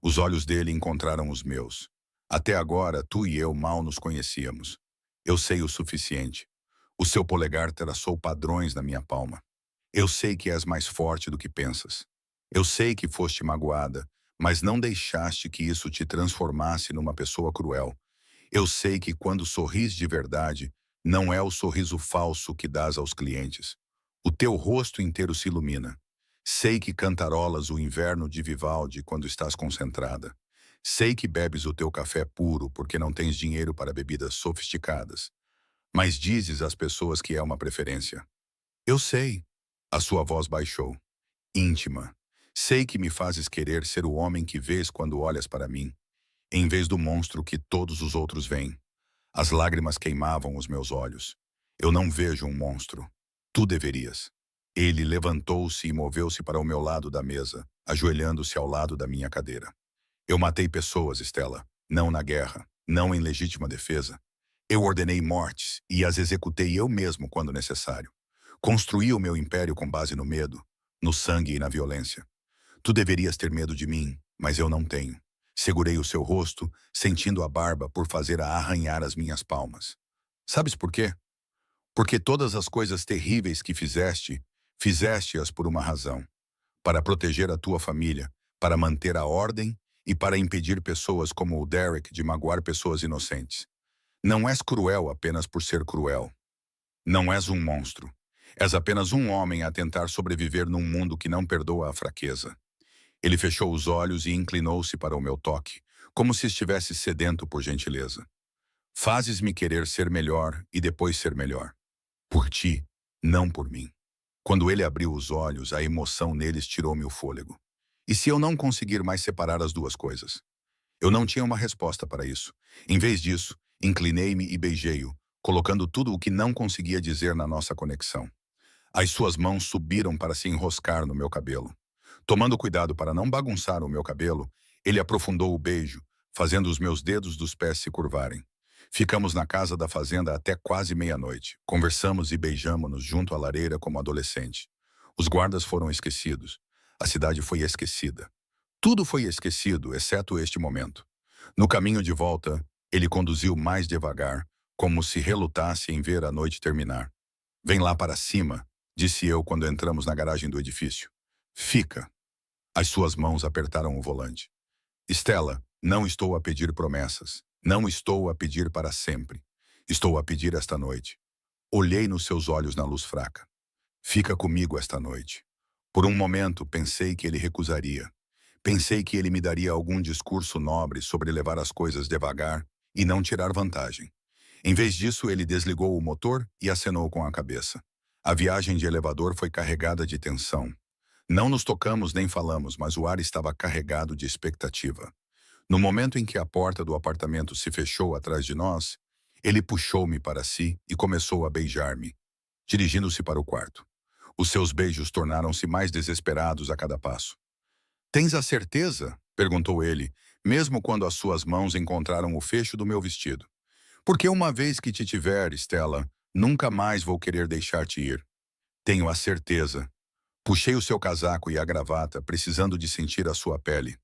Os olhos dele encontraram os meus. Até agora, tu e eu mal nos conhecíamos. Eu sei o suficiente. O seu polegar traçou padrões na minha palma. Eu sei que és mais forte do que pensas. Eu sei que foste magoada, mas não deixaste que isso te transformasse numa pessoa cruel. Eu sei que quando sorris de verdade, não é o sorriso falso que dás aos clientes. O teu rosto inteiro se ilumina. Sei que cantarolas o inverno de Vivaldi quando estás concentrada. Sei que bebes o teu café puro porque não tens dinheiro para bebidas sofisticadas. Mas dizes às pessoas que é uma preferência. Eu sei. A sua voz baixou. Íntima. Sei que me fazes querer ser o homem que vês quando olhas para mim, em vez do monstro que todos os outros veem. As lágrimas queimavam os meus olhos. Eu não vejo um monstro. Tu deverias. Ele levantou-se e moveu-se para o meu lado da mesa, ajoelhando-se ao lado da minha cadeira. Eu matei pessoas, Stella. Não na guerra, não em legítima defesa. Eu ordenei mortes e as executei eu mesmo quando necessário. Construí o meu império com base no medo, no sangue e na violência. Tu deverias ter medo de mim, mas eu não tenho. Segurei o seu rosto, sentindo a barba por fazer a arranhar as minhas palmas. Sabes por quê? Porque todas as coisas terríveis que fizeste, fizeste-as por uma razão. Para proteger a tua família, para manter a ordem e para impedir pessoas como o Derek de magoar pessoas inocentes. Não és cruel apenas por ser cruel. Não és um monstro. És apenas um homem a tentar sobreviver num mundo que não perdoa a fraqueza. Ele fechou os olhos e inclinou-se para o meu toque, como se estivesse sedento por gentileza. Fazes-me querer ser melhor e depois ser melhor. Por ti, não por mim. Quando ele abriu os olhos, a emoção neles tirou-me o fôlego. E se eu não conseguir mais separar as duas coisas? Eu não tinha uma resposta para isso. Em vez disso, inclinei-me e beijei-o, colocando tudo o que não conseguia dizer na nossa conexão. As suas mãos subiram para se enroscar no meu cabelo. Tomando cuidado para não bagunçar o meu cabelo, ele aprofundou o beijo, fazendo os meus dedos dos pés se curvarem. Ficamos na casa da fazenda até quase meia-noite. Conversamos e beijamo-nos junto à lareira como adolescente. Os guardas foram esquecidos. A cidade foi esquecida. Tudo foi esquecido, exceto este momento. No caminho de volta, ele conduziu mais devagar, como se relutasse em ver a noite terminar. Vem lá para cima, disse eu quando entramos na garagem do edifício. Fica. As suas mãos apertaram o volante. Stella, não estou a pedir promessas. Não estou a pedir para sempre. Estou a pedir esta noite. Olhei nos seus olhos na luz fraca. Fica comigo esta noite. Por um momento pensei que ele recusaria. Pensei que ele me daria algum discurso nobre sobre levar as coisas devagar e não tirar vantagem. Em vez disso, ele desligou o motor e acenou com a cabeça. A viagem de elevador foi carregada de tensão. Não nos tocamos nem falamos, mas o ar estava carregado de expectativa. No momento em que a porta do apartamento se fechou atrás de nós, ele puxou-me para si e começou a beijar-me, dirigindo-se para o quarto. Os seus beijos tornaram-se mais desesperados a cada passo. Tens a certeza? Perguntou ele, mesmo quando as suas mãos encontraram o fecho do meu vestido. Porque uma vez que te tiver, Stella, nunca mais vou querer deixar-te ir. Tenho a certeza. Puxei o seu casaco e a gravata, precisando de sentir a sua pele.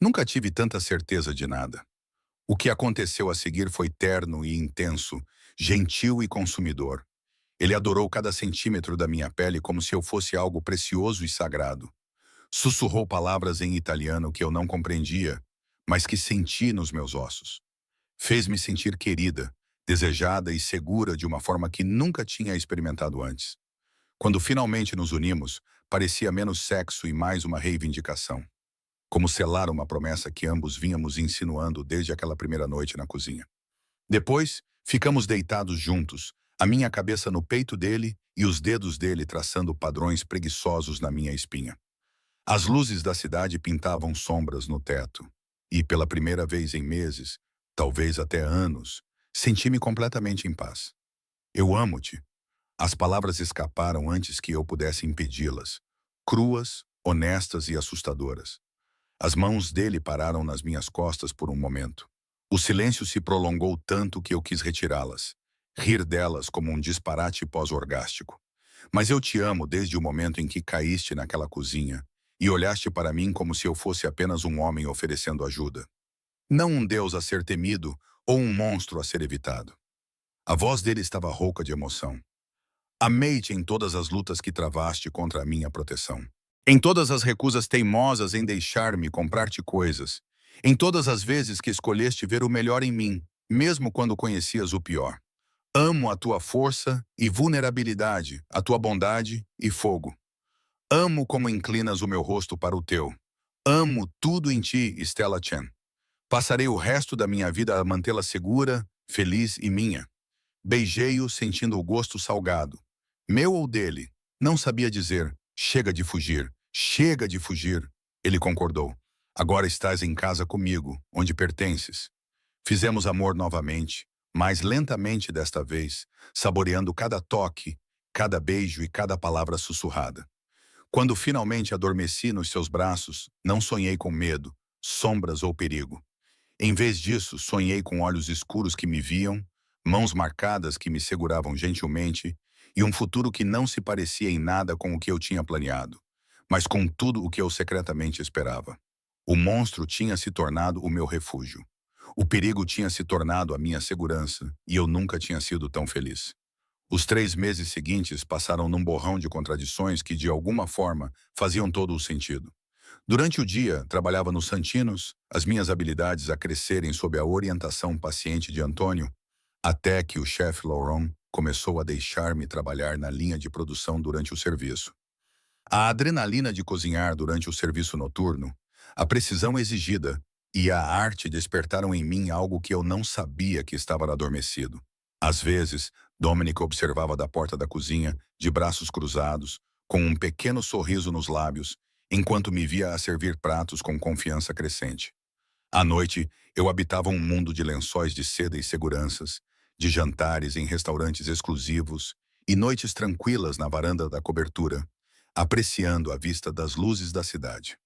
Nunca tive tanta certeza de nada. O que aconteceu a seguir foi terno e intenso, gentil e consumidor. Ele adorou cada centímetro da minha pele como se eu fosse algo precioso e sagrado. Sussurrou palavras em italiano que eu não compreendia, mas que senti nos meus ossos. Fez-me sentir querida, desejada e segura de uma forma que nunca tinha experimentado antes. Quando finalmente nos unimos, parecia menos sexo e mais uma reivindicação. Como selar uma promessa que ambos vínhamos insinuando desde aquela primeira noite na cozinha. Depois, ficamos deitados juntos, a minha cabeça no peito dele e os dedos dele traçando padrões preguiçosos na minha espinha. As luzes da cidade pintavam sombras no teto, e pela primeira vez em meses, talvez até anos, senti-me completamente em paz. Eu amo-te. As palavras escaparam antes que eu pudesse impedi-las, cruas, honestas e assustadoras. As mãos dele pararam nas minhas costas por um momento. O silêncio se prolongou tanto que eu quis retirá-las, rir delas como um disparate pós-orgástico. Mas eu te amo desde o momento em que caíste naquela cozinha e olhaste para mim como se eu fosse apenas um homem oferecendo ajuda. Não um deus a ser temido ou um monstro a ser evitado. A voz dele estava rouca de emoção. Amei-te em todas as lutas que travaste contra a minha proteção. Em todas as recusas teimosas em deixar-me comprar-te coisas. Em todas as vezes que escolheste ver o melhor em mim, mesmo quando conhecias o pior. Amo a tua força e vulnerabilidade, a tua bondade e fogo. Amo como inclinas o meu rosto para o teu. Amo tudo em ti, Stella Chen. Passarei o resto da minha vida a mantê-la segura, feliz e minha. Beijei-o sentindo o gosto salgado. Meu ou dele? Não sabia dizer. Chega de fugir. Chega de fugir. Ele concordou. Agora estás em casa comigo, onde pertences. Fizemos amor novamente, mais lentamente desta vez, saboreando cada toque, cada beijo e cada palavra sussurrada. Quando finalmente adormeci nos seus braços, não sonhei com medo, sombras ou perigo. Em vez disso, sonhei com olhos escuros que me viam, mãos marcadas que me seguravam gentilmente e um futuro que não se parecia em nada com o que eu tinha planeado, mas com tudo o que eu secretamente esperava. O monstro tinha se tornado o meu refúgio. O perigo tinha se tornado a minha segurança e eu nunca tinha sido tão feliz. Os 3 meses seguintes passaram num borrão de contradições que, de alguma forma, faziam todo o sentido. Durante o dia, trabalhava nos Santinos, as minhas habilidades a crescerem sob a orientação paciente de Antônio, até que o chefe Laurent começou a deixar-me trabalhar na linha de produção durante o serviço. A adrenalina de cozinhar durante o serviço noturno, a precisão exigida e a arte despertaram em mim algo que eu não sabia que estava adormecido. Às vezes, Dominic observava da porta da cozinha, de braços cruzados, com um pequeno sorriso nos lábios, enquanto me via a servir pratos com confiança crescente. À noite, eu habitava um mundo de lençóis de seda e seguranças, de jantares em restaurantes exclusivos e noites tranquilas na varanda da cobertura, apreciando a vista das luzes da cidade.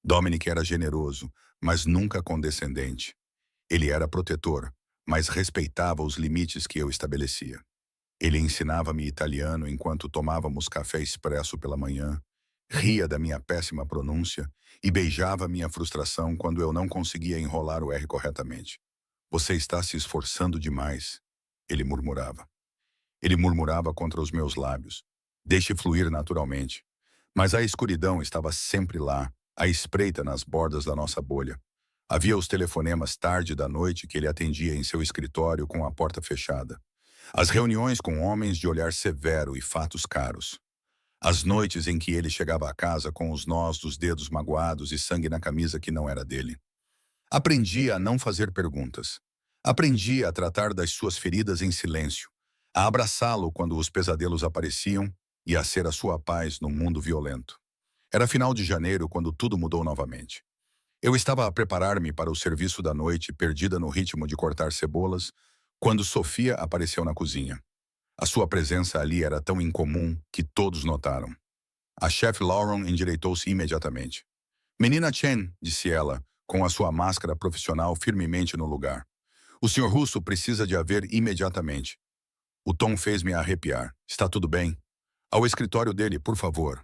Dominic era generoso, mas nunca condescendente. Ele era protetor, mas respeitava os limites que eu estabelecia. Ele ensinava-me italiano enquanto tomávamos café expresso pela manhã, ria da minha péssima pronúncia e beijava minha frustração quando eu não conseguia enrolar o R corretamente. Você está se esforçando demais, ele murmurava. Ele murmurava contra os meus lábios. Deixe fluir naturalmente. Mas a escuridão estava sempre lá, à espreita nas bordas da nossa bolha. Havia os telefonemas tarde da noite que ele atendia em seu escritório com a porta fechada. As reuniões com homens de olhar severo e fatos caros. As noites em que ele chegava a casa com os nós dos dedos magoados e sangue na camisa que não era dele. Aprendi a não fazer perguntas. Aprendi a tratar das suas feridas em silêncio, a abraçá-lo quando os pesadelos apareciam e a ser a sua paz num mundo violento. Era final de janeiro quando tudo mudou novamente. Eu estava a preparar-me para o serviço da noite, perdida no ritmo de cortar cebolas, quando Sofia apareceu na cozinha. A sua presença ali era tão incomum que todos notaram. A chefe Lauren endireitou-se imediatamente. Menina Chen, disse ela, com a sua máscara profissional firmemente no lugar. O Sr. Russo precisa de a ver imediatamente. O tom fez-me arrepiar. Está tudo bem? Ao escritório dele, por favor.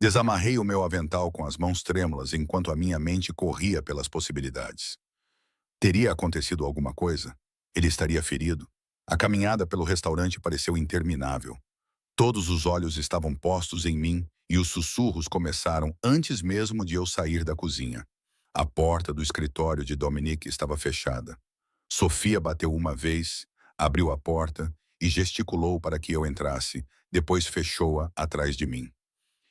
Desamarrei o meu avental com as mãos trêmulas enquanto a minha mente corria pelas possibilidades. Teria acontecido alguma coisa? Ele estaria ferido? A caminhada pelo restaurante pareceu interminável. Todos os olhos estavam postos em mim e os sussurros começaram antes mesmo de eu sair da cozinha. A porta do escritório de Dominique estava fechada. Sofia bateu uma vez, abriu a porta e gesticulou para que eu entrasse, depois fechou-a atrás de mim.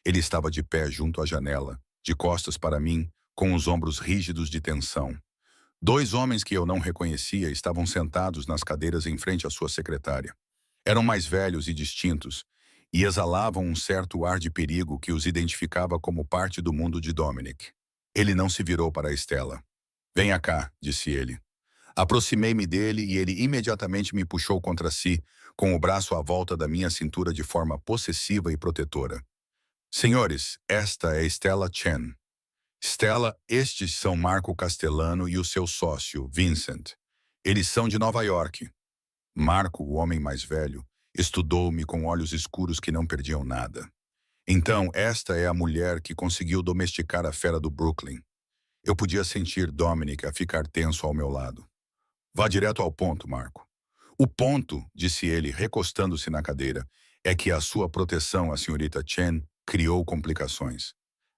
Ele estava de pé junto à janela, de costas para mim, com os ombros rígidos de tensão. Dois homens que eu não reconhecia estavam sentados nas cadeiras em frente à sua secretária. Eram mais velhos e distintos, e exalavam um certo ar de perigo que os identificava como parte do mundo de Dominic. Ele não se virou para Estela. "Venha cá", disse ele. Aproximei-me dele e ele imediatamente me puxou contra si, com o braço à volta da minha cintura de forma possessiva e protetora. "Senhores, esta é Stella Chen. Stella, estes são Marco Castellano e o seu sócio, Vincent. Eles são de Nova York." Marco, o homem mais velho, estudou-me com olhos escuros que não perdiam nada. "Então, esta é a mulher que conseguiu domesticar a fera do Brooklyn." Eu podia sentir Dominic a ficar tenso ao meu lado. "Vá direto ao ponto, Marco." "O ponto", disse ele, recostando-se na cadeira, "é que a sua proteção à senhorita Chen criou complicações.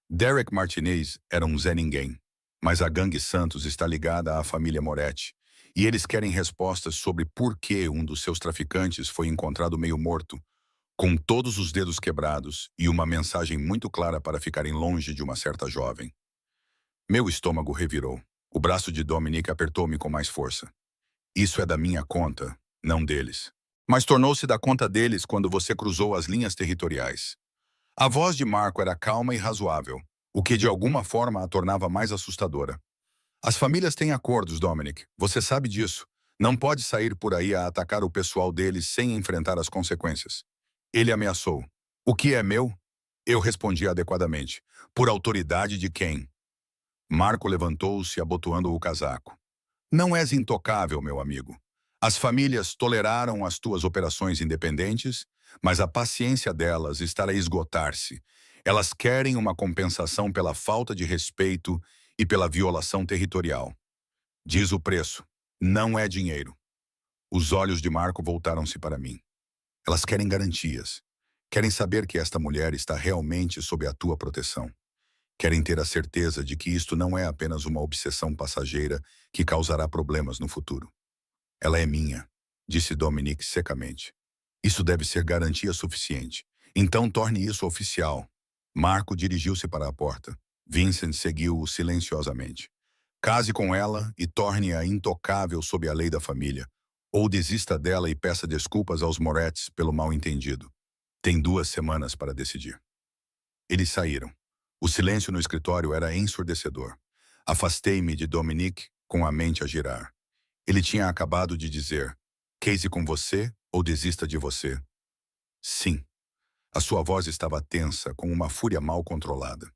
Derek Martinez era um Zé Ninguém, mas a gangue Santos está ligada à família Moretti, e eles querem respostas sobre por que um dos seus traficantes foi encontrado meio morto, com todos os dedos quebrados e uma mensagem muito clara para ficarem longe de uma certa jovem." Meu estômago revirou. O braço de Dominic apertou-me com mais força. "Isso é da minha conta, não deles." "Mas tornou-se da conta deles quando você cruzou as linhas territoriais." A voz de Marco era calma e razoável, o que de alguma forma a tornava mais assustadora. "As famílias têm acordos, Dominic. Você sabe disso. Não pode sair por aí a atacar o pessoal deles sem enfrentar as consequências." Ele ameaçou. "O que é meu?" Eu respondi adequadamente. "Por autoridade de quem?" Marco levantou-se, abotoando o casaco. "Não és intocável, meu amigo. As famílias toleraram as tuas operações independentes, mas a paciência delas está a esgotar-se. Elas querem uma compensação pela falta de respeito e pela violação territorial. Diz o preço. Não é dinheiro." Os olhos de Marco voltaram-se para mim. "Elas querem garantias. Querem saber que esta mulher está realmente sob a tua proteção. Querem ter a certeza de que isto não é apenas uma obsessão passageira que causará problemas no futuro." "Ela é minha", disse Dominic secamente. "Isso deve ser garantia suficiente. Então torne isso oficial." Marco dirigiu-se para a porta. Vincent seguiu-o silenciosamente. "Case com ela e torne-a intocável sob a lei da família. Ou desista dela e peça desculpas aos Moretz pelo mal-entendido. Tem 2 semanas para decidir." Eles saíram. O silêncio no escritório era ensurdecedor. Afastei-me de Dominic com a mente a girar. Ele tinha acabado de dizer: "Case com você ou desista de você." Sim. A sua voz estava tensa, com uma fúria mal controlada.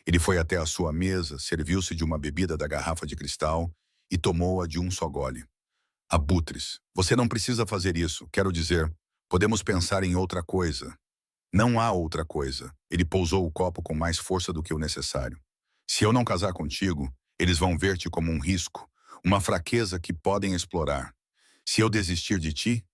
Ele foi até a sua mesa, serviu-se de uma bebida da garrafa de cristal e tomou-a de um só gole. "Abutres, você não precisa fazer isso. Quero dizer, podemos pensar em outra coisa." "Não há outra coisa." Ele pousou o copo com mais força do que o necessário. "Se eu não casar contigo, eles vão ver-te como um risco, uma fraqueza que podem explorar. Se eu desistir de ti..."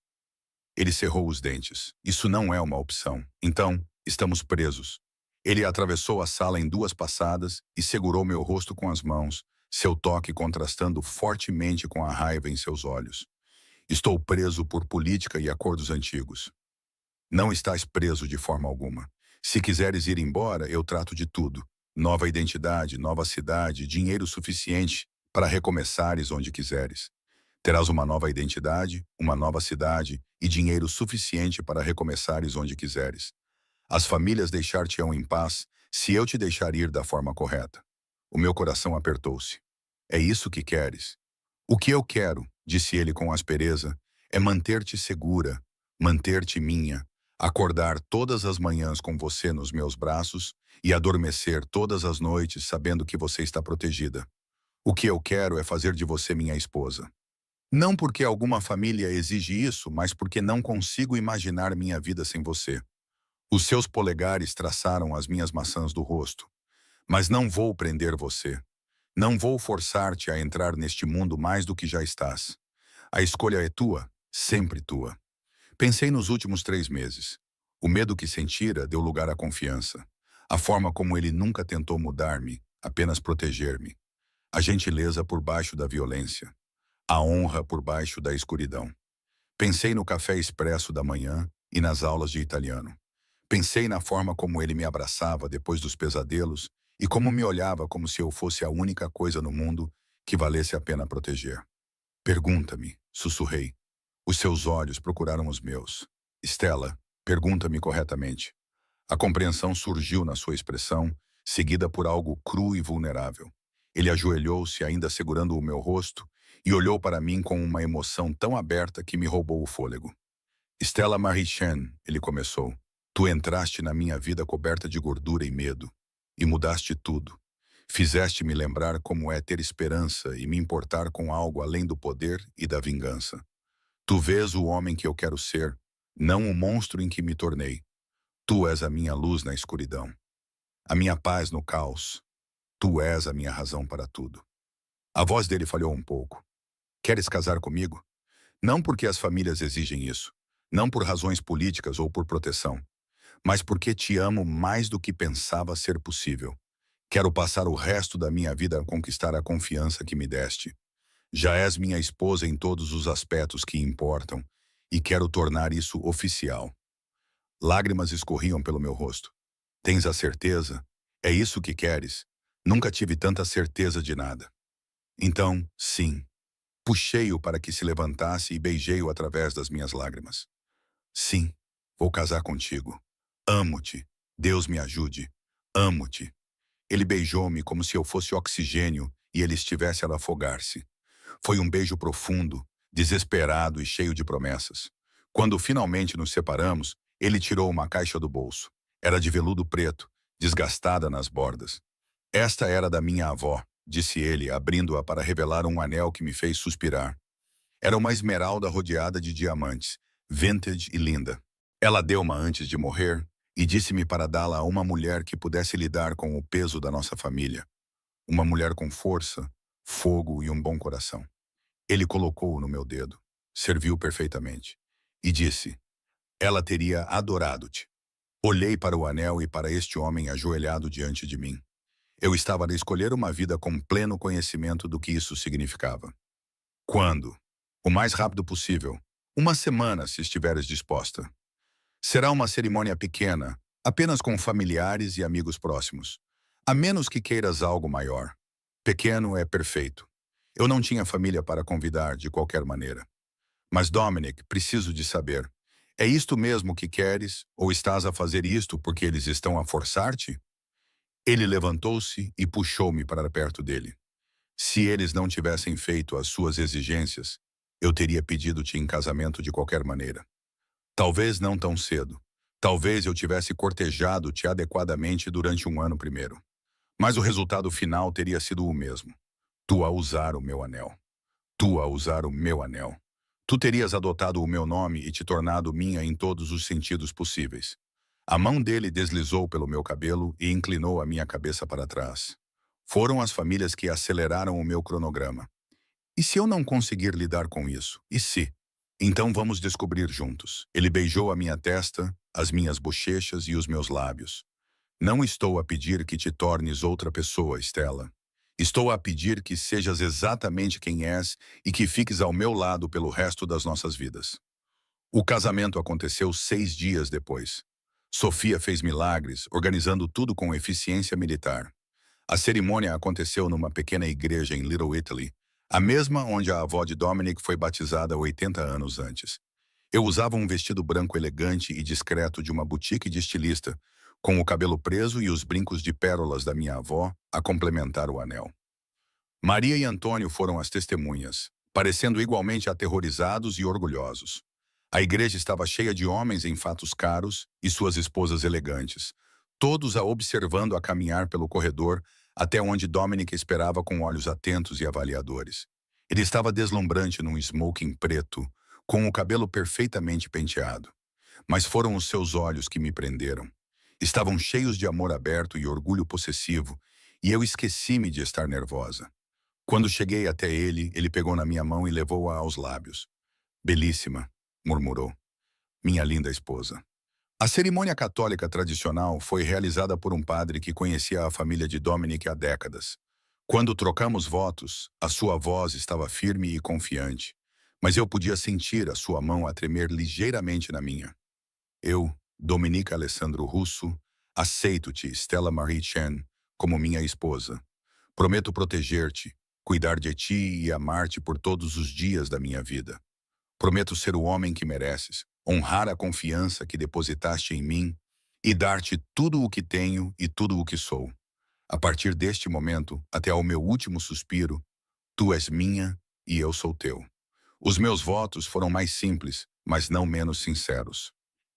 Ele cerrou os dentes. "Isso não é uma opção. Então, estamos presos." Ele atravessou a sala em 2 passadas e segurou meu rosto com as mãos, seu toque contrastando fortemente com a raiva em seus olhos. "Estou preso por política e acordos antigos." "Não estás preso de forma alguma. Se quiseres ir embora, eu trato de tudo. Nova identidade, nova cidade, dinheiro suficiente para recomeçares onde quiseres. Terás uma nova identidade, uma nova cidade e dinheiro suficiente para recomeçares onde quiseres. As famílias deixar-te-ão em paz se eu te deixar ir da forma correta." O meu coração apertou-se. "É isso que queres?" "O que eu quero", disse ele com aspereza, "é manter-te segura, manter-te minha, acordar todas as manhãs com você nos meus braços e adormecer todas as noites sabendo que você está protegida. O que eu quero é fazer de você minha esposa. Não porque alguma família exige isso, mas porque não consigo imaginar minha vida sem você." Os seus polegares traçaram as minhas maçãs do rosto. "Mas não vou prender você. Não vou forçar-te a entrar neste mundo mais do que já estás. A escolha é tua, sempre tua." Pensei nos últimos 3 meses. O medo que sentira deu lugar à confiança. A forma como ele nunca tentou mudar-me, apenas proteger-me. A gentileza por baixo da violência. A honra por baixo da escuridão. Pensei no café expresso da manhã e nas aulas de italiano. Pensei na forma como ele me abraçava depois dos pesadelos e como me olhava como se eu fosse a única coisa no mundo que valesse a pena proteger. Pergunta-me, sussurrei. Os seus olhos procuraram os meus. Stella, pergunta-me corretamente. A compreensão surgiu na sua expressão, seguida por algo cru e vulnerável. Ele ajoelhou-se, ainda segurando o meu rosto, e olhou para mim com uma emoção tão aberta que me roubou o fôlego. Stella Marichen, ele começou. Tu entraste na minha vida coberta de gordura e medo, e mudaste tudo. Fizeste-me lembrar como é ter esperança e me importar com algo além do poder e da vingança. Tu vês o homem que eu quero ser, não o monstro em que me tornei. Tu és a minha luz na escuridão, a minha paz no caos. Tu és a minha razão para tudo. A voz dele falhou um pouco. Queres casar comigo? Não porque as famílias exigem isso, não por razões políticas ou por proteção, mas porque te amo mais do que pensava ser possível. Quero passar o resto da minha vida a conquistar a confiança que me deste. Já és minha esposa em todos os aspectos que importam, e quero tornar isso oficial. Lágrimas escorriam pelo meu rosto. Tens a certeza? É isso que queres? Nunca tive tanta certeza de nada. Então, sim. Puxei-o para que se levantasse e beijei-o através das minhas lágrimas. Sim, vou casar contigo. Amo-te. Deus me ajude. Amo-te. Ele beijou-me como se eu fosse oxigênio e ele estivesse a afogar-se. Foi um beijo profundo, desesperado e cheio de promessas. Quando finalmente nos separamos, ele tirou uma caixa do bolso. Era de veludo preto, desgastada nas bordas. Esta era da minha avó, disse ele, abrindo-a para revelar um anel que me fez suspirar. Era uma esmeralda rodeada de diamantes, vintage e linda. Ela deu-ma antes de morrer e disse-me para dá-la a uma mulher que pudesse lidar com o peso da nossa família. Uma mulher com força, fogo e um bom coração. Ele colocou-o no meu dedo. Serviu perfeitamente. E disse, ela teria adorado-te. Olhei para o anel e para este homem ajoelhado diante de mim. Eu estava a escolher uma vida com pleno conhecimento do que isso significava. Quando? O mais rápido possível. Uma semana, se estiveres disposta. Será uma cerimônia pequena, apenas com familiares e amigos próximos. A menos que queiras algo maior. Pequeno é perfeito. Eu não tinha família para convidar de qualquer maneira. Mas, Dominic, preciso de saber. É isto mesmo que queres, ou estás a fazer isto porque eles estão a forçar-te? Ele levantou-se e puxou-me para perto dele. Se eles não tivessem feito as suas exigências, eu teria pedido-te em casamento de qualquer maneira. Talvez não tão cedo. Talvez eu tivesse cortejado-te adequadamente durante um ano primeiro. Mas o resultado final teria sido o mesmo. Tu a usar o meu anel. Tu a usar o meu anel. Tu terias adotado o meu nome e te tornado minha em todos os sentidos possíveis. A mão dele deslizou pelo meu cabelo e inclinou a minha cabeça para trás. Foram as famílias que aceleraram o meu cronograma. E se eu não conseguir lidar com isso? E se? Então vamos descobrir juntos. Ele beijou a minha testa, as minhas bochechas e os meus lábios. Não estou a pedir que te tornes outra pessoa, Stella. Estou a pedir que sejas exatamente quem és e que fiques ao meu lado pelo resto das nossas vidas. O casamento aconteceu 6 dias depois. Sofia fez milagres, organizando tudo com eficiência militar. A cerimônia aconteceu numa pequena igreja em Little Italy, a mesma onde a avó de Dominic foi batizada 80 anos antes. Eu usava um vestido branco elegante e discreto de uma boutique de estilista, com o cabelo preso e os brincos de pérolas da minha avó a complementar o anel. Maria e Antônio foram as testemunhas, parecendo igualmente aterrorizados e orgulhosos. A igreja estava cheia de homens em fatos caros e suas esposas elegantes, todos a observando a caminhar pelo corredor até onde Dominic esperava com olhos atentos e avaliadores. Ele estava deslumbrante num smoking preto, com o cabelo perfeitamente penteado. Mas foram os seus olhos que me prenderam. Estavam cheios de amor aberto e orgulho possessivo, e eu esqueci-me de estar nervosa. Quando cheguei até ele, ele pegou na minha mão e levou-a aos lábios. Belíssima, murmurou. Minha linda esposa. A cerimônia católica tradicional foi realizada por um padre que conhecia a família de Dominic há décadas. Quando trocamos votos, a sua voz estava firme e confiante, mas eu podia sentir a sua mão a tremer ligeiramente na minha. Eu, Dominique Alessandro Russo, aceito-te, Stella Marie Chen, como minha esposa. Prometo proteger-te, cuidar de ti e amar-te por todos os dias da minha vida. Prometo ser o homem que mereces, honrar a confiança que depositaste em mim e dar-te tudo o que tenho e tudo o que sou. A partir deste momento, até ao meu último suspiro, tu és minha e eu sou teu. Os meus votos foram mais simples, mas não menos sinceros.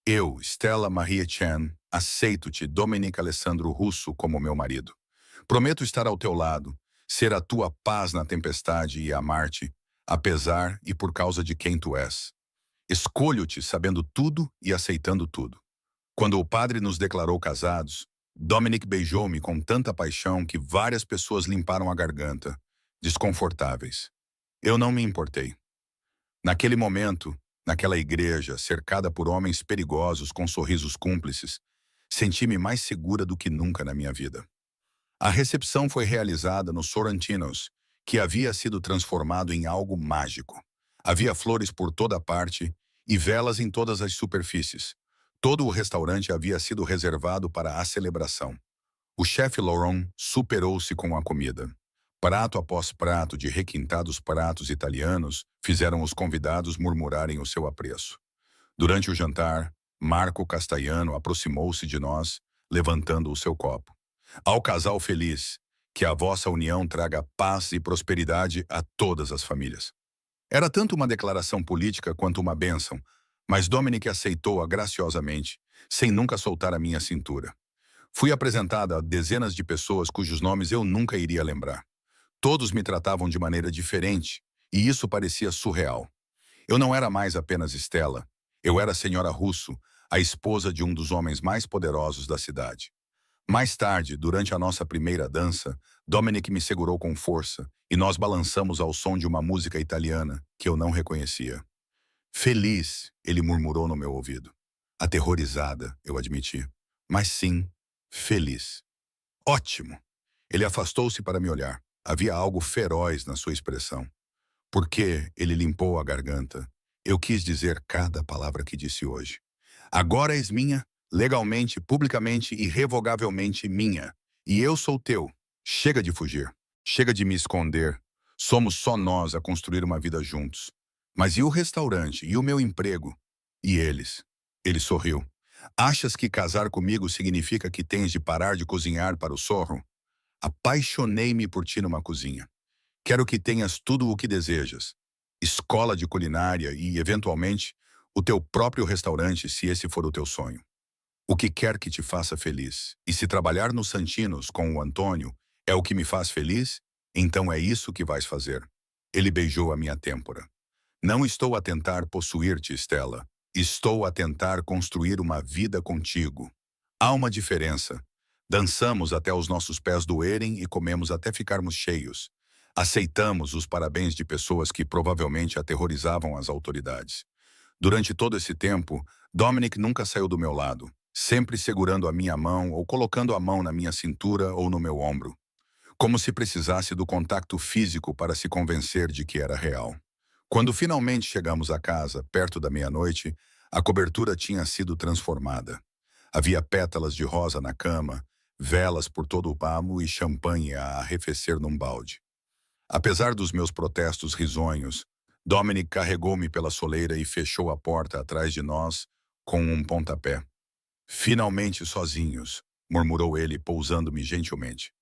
Eu, Stella Marie Chen, aceito-te, Dominique Alessandro Russo, como meu marido. Prometo estar ao teu lado, ser a tua paz na tempestade e amar-te, apesar e por causa de quem tu és. Escolho-te sabendo tudo e aceitando tudo. Quando o padre nos declarou casados, Dominic beijou-me com tanta paixão que várias pessoas limparam a garganta, desconfortáveis. Eu não me importei. Naquele momento, naquela igreja, cercada por homens perigosos com sorrisos cúmplices, senti-me mais segura do que nunca na minha vida. A recepção foi realizada no Sorrentinos, que havia sido transformado em algo mágico. Havia flores por toda parte e velas em todas as superfícies. Todo o restaurante havia sido reservado para a celebração. O chefe Laurent superou-se com a comida. Prato após prato de requintados pratos italianos fizeram os convidados murmurarem o seu apreço. Durante o jantar, Marco Castellano aproximou-se de nós, levantando o seu copo. Ao casal feliz, que a vossa união traga paz e prosperidade a todas as famílias. Era tanto uma declaração política quanto uma bênção, mas Dominic aceitou-a graciosamente, sem nunca soltar a minha cintura. Fui apresentada a dezenas de pessoas cujos nomes eu nunca iria lembrar. Todos me tratavam de maneira diferente, e isso parecia surreal. Eu não era mais apenas Stella. Eu era a senhora Russo, a esposa de um dos homens mais poderosos da cidade. Mais tarde, durante a nossa primeira dança, Dominic me segurou com força e nós balançamos ao som de uma música italiana que eu não reconhecia. Feliz, ele murmurou no meu ouvido. Aterrorizada, eu admiti. Mas sim, feliz. Ótimo! Ele afastou-se para me olhar. Havia algo feroz na sua expressão. Porque ele limpou a garganta. Eu quis dizer cada palavra que disse hoje. Agora és minha, legalmente, publicamente e irrevogavelmente minha. E eu sou teu. Chega de fugir. Chega de me esconder. Somos só nós a construir uma vida juntos. Mas e o restaurante? E o meu emprego? E eles? Ele sorriu. Achas que casar comigo significa que tens de parar de cozinhar para o Sorro? Apaixonei-me por ti numa cozinha. Quero que tenhas tudo o que desejas. Escola de culinária e, eventualmente, o teu próprio restaurante, se esse for o teu sonho. O que quer que te faça feliz. E se trabalhar no Santinos com o Antônio é o que me faz feliz, então é isso que vais fazer. Ele beijou a minha têmpora. Não estou a tentar possuir-te, Stella. Estou a tentar construir uma vida contigo. Há uma diferença. Dançamos até os nossos pés doerem e comemos até ficarmos cheios. Aceitamos os parabéns de pessoas que provavelmente aterrorizavam as autoridades. Durante todo esse tempo, Dominic nunca saiu do meu lado, sempre segurando a minha mão ou colocando a mão na minha cintura ou no meu ombro, como se precisasse do contato físico para se convencer de que era real. Quando finalmente chegamos à casa, perto da meia-noite, a cobertura tinha sido transformada. Havia pétalas de rosa na cama, velas por todo o pamo e champanhe a arrefecer num balde. Apesar dos meus protestos risonhos, Dominic carregou-me pela soleira e fechou a porta atrás de nós com um pontapé. Finalmente sozinhos, murmurou ele, pousando-me gentilmente.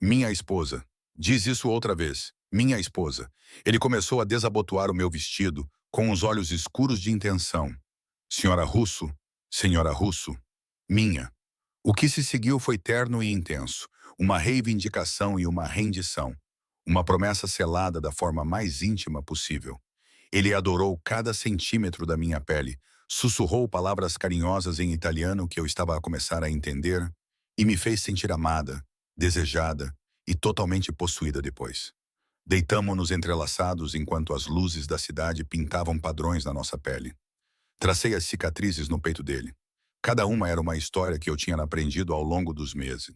Minha esposa. Diz isso outra vez. Minha esposa. Ele começou a desabotoar o meu vestido, com os olhos escuros de intenção. Senhora Russo. Senhora Russo. Minha. O que se seguiu foi terno e intenso, uma reivindicação e uma rendição, uma promessa selada da forma mais íntima possível. Ele adorou cada centímetro da minha pele, sussurrou palavras carinhosas em italiano que eu estava a começar a entender e me fez sentir amada, desejada e totalmente possuída depois. Deitamo-nos entrelaçados enquanto as luzes da cidade pintavam padrões na nossa pele. Tracei as cicatrizes no peito dele. Cada uma era uma história que eu tinha aprendido ao longo dos meses.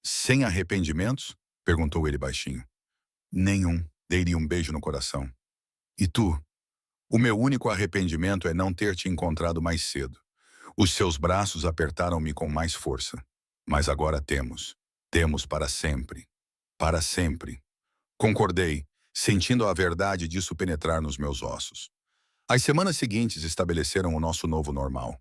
Sem arrependimentos? Perguntou ele baixinho. Nenhum. Dei-lhe um beijo no coração. E tu? O meu único arrependimento é não ter te encontrado mais cedo. Os seus braços apertaram-me com mais força. Mas agora temos. Temos para sempre. Para sempre. Concordei, sentindo a verdade disso penetrar nos meus ossos. As semanas seguintes estabeleceram o nosso novo normal.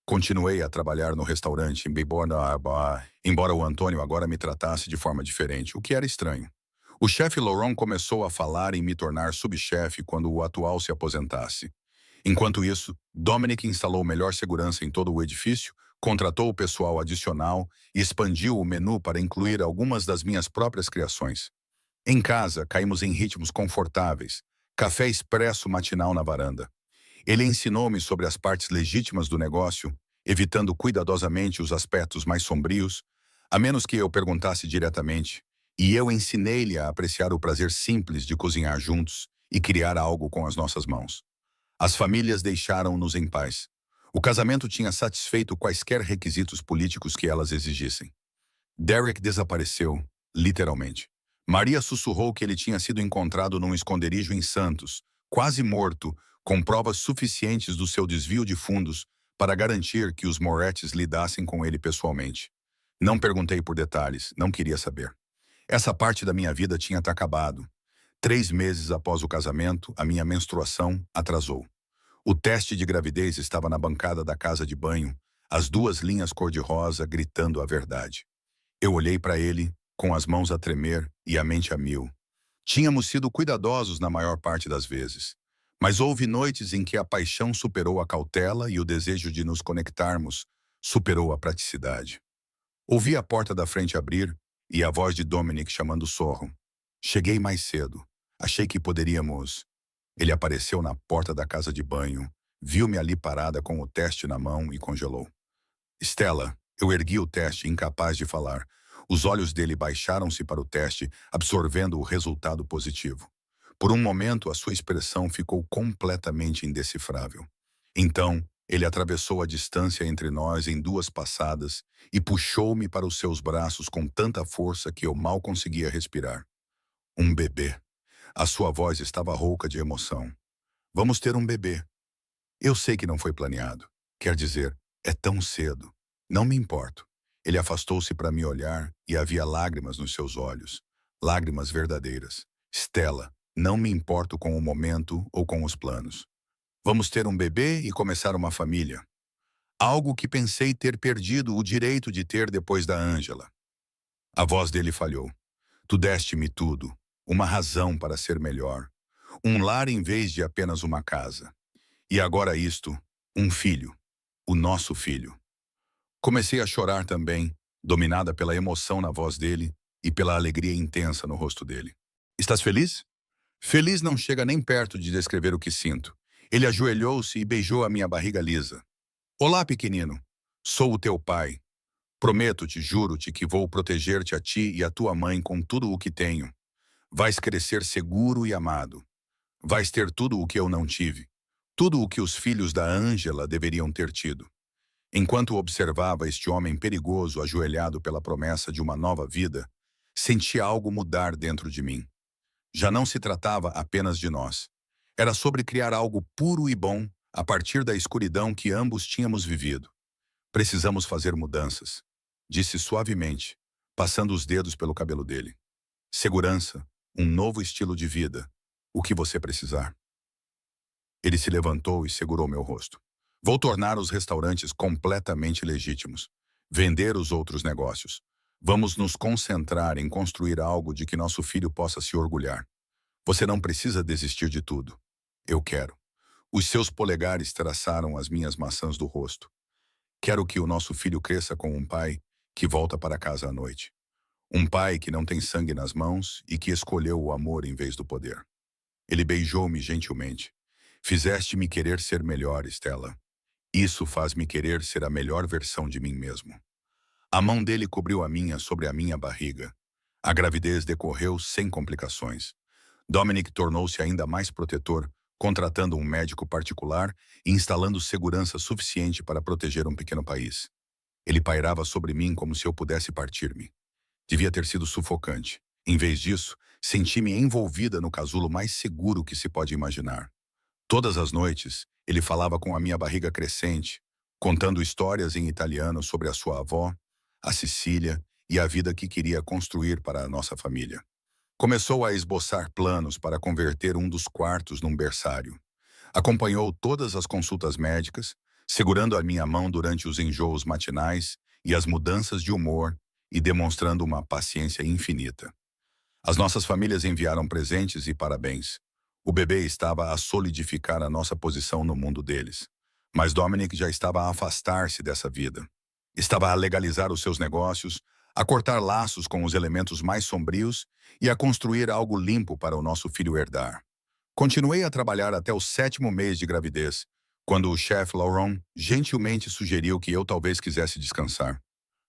Continuei a trabalhar no restaurante, embora o Antônio agora me tratasse de forma diferente, o que era estranho. O chefe Laurent começou a falar em me tornar subchefe quando o atual se aposentasse. Enquanto isso, Dominic instalou melhor segurança em todo o edifício, contratou o pessoal adicional e expandiu o menu para incluir algumas das minhas próprias criações. Em casa, caímos em ritmos confortáveis, café expresso matinal na varanda. Ele ensinou-me sobre as partes legítimas do negócio, evitando cuidadosamente os aspectos mais sombrios, a menos que eu perguntasse diretamente, e eu ensinei-lhe a apreciar o prazer simples de cozinhar juntos e criar algo com as nossas mãos. As famílias deixaram-nos em paz. O casamento tinha satisfeito quaisquer requisitos políticos que elas exigissem. Derek desapareceu, literalmente. Maria sussurrou que ele tinha sido encontrado num esconderijo em Santos, quase morto, com provas suficientes do seu desvio de fundos para garantir que os Morettes lidassem com ele pessoalmente. Não perguntei por detalhes, não queria saber. Essa parte da minha vida tinha acabado. 3 meses após o casamento, a minha menstruação atrasou. O teste de gravidez estava na bancada da casa de banho, as 2 linhas cor-de-rosa gritando a verdade. Eu olhei para ele, com as mãos a tremer e a mente a mil. Tínhamos sido cuidadosos na maior parte das vezes, mas houve noites em que a paixão superou a cautela e o desejo de nos conectarmos superou a praticidade. Ouvi a porta da frente abrir e a voz de Dominic chamando Sorro. Cheguei mais cedo. Achei que poderíamos... Ele apareceu na porta da casa de banho, viu-me ali parada com o teste na mão e congelou. Stella, eu ergui o teste, incapaz de falar. Os olhos dele baixaram-se para o teste, absorvendo o resultado positivo. Por um momento, a sua expressão ficou completamente indecifrável. Então, ele atravessou a distância entre nós em 2 passadas e puxou-me para os seus braços com tanta força que eu mal conseguia respirar. Um bebê. A sua voz estava rouca de emoção. Vamos ter um bebê. Eu sei que não foi planeado. Quer dizer, é tão cedo. Não me importo. Ele afastou-se para me olhar e havia lágrimas nos seus olhos. Lágrimas verdadeiras. Stella, não me importo com o momento ou com os planos. Vamos ter um bebê e começar uma família. Algo que pensei ter perdido o direito de ter depois da Ângela. A voz dele falhou. Tu deste-me tudo. Uma razão para ser melhor. Um lar em vez de apenas uma casa. E agora isto, um filho. O nosso filho. Comecei a chorar também, dominada pela emoção na voz dele e pela alegria intensa no rosto dele. Estás feliz? Feliz não chega nem perto de descrever o que sinto. Ele ajoelhou-se e beijou a minha barriga lisa. Olá, pequenino. Sou o teu pai. Prometo-te, juro-te que vou proteger-te a ti e a tua mãe com tudo o que tenho. Vais crescer seguro e amado. Vais ter tudo o que eu não tive. Tudo o que os filhos da Ângela deveriam ter tido. Enquanto observava este homem perigoso ajoelhado pela promessa de uma nova vida, senti algo mudar dentro de mim. Já não se tratava apenas de nós. Era sobre criar algo puro e bom a partir da escuridão que ambos tínhamos vivido. Precisamos fazer mudanças, disse suavemente, passando os dedos pelo cabelo dele. Segurança, um novo estilo de vida, o que você precisar. Ele se levantou e segurou meu rosto. Vou tornar os restaurantes completamente legítimos. Vender os outros negócios. Vamos nos concentrar em construir algo de que nosso filho possa se orgulhar. Você não precisa desistir de tudo. Eu quero. Os seus polegares traçaram as minhas maçãs do rosto. Quero que o nosso filho cresça com um pai que volta para casa à noite. Um pai que não tem sangue nas mãos e que escolheu o amor em vez do poder. Ele beijou-me gentilmente. Fizeste-me querer ser melhor, Stella. Isso faz-me querer ser a melhor versão de mim mesmo. A mão dele cobriu a minha sobre a minha barriga. A gravidez decorreu sem complicações. Dominic tornou-se ainda mais protetor contratando um médico particular e instalando segurança suficiente para proteger um pequeno país. Ele pairava sobre mim como se eu pudesse partir-me. Devia ter sido sufocante. Em vez disso, senti-me envolvida no casulo mais seguro que se pode imaginar. Todas as noites, ele falava com a minha barriga crescente, contando histórias em italiano sobre a sua avó, a Sicília e a vida que queria construir para a nossa família. Começou a esboçar planos para converter um dos quartos num berçário. Acompanhou todas as consultas médicas, segurando a minha mão durante os enjoos matinais e as mudanças de humor e demonstrando uma paciência infinita. As nossas famílias enviaram presentes e parabéns. O bebê estava a solidificar a nossa posição no mundo deles. Mas Dominic já estava a afastar-se dessa vida. Estava a legalizar os seus negócios, a cortar laços com os elementos mais sombrios e a construir algo limpo para o nosso filho herdar. Continuei a trabalhar até o 7º mês de gravidez, quando o chefe Laurent gentilmente sugeriu que eu talvez quisesse descansar.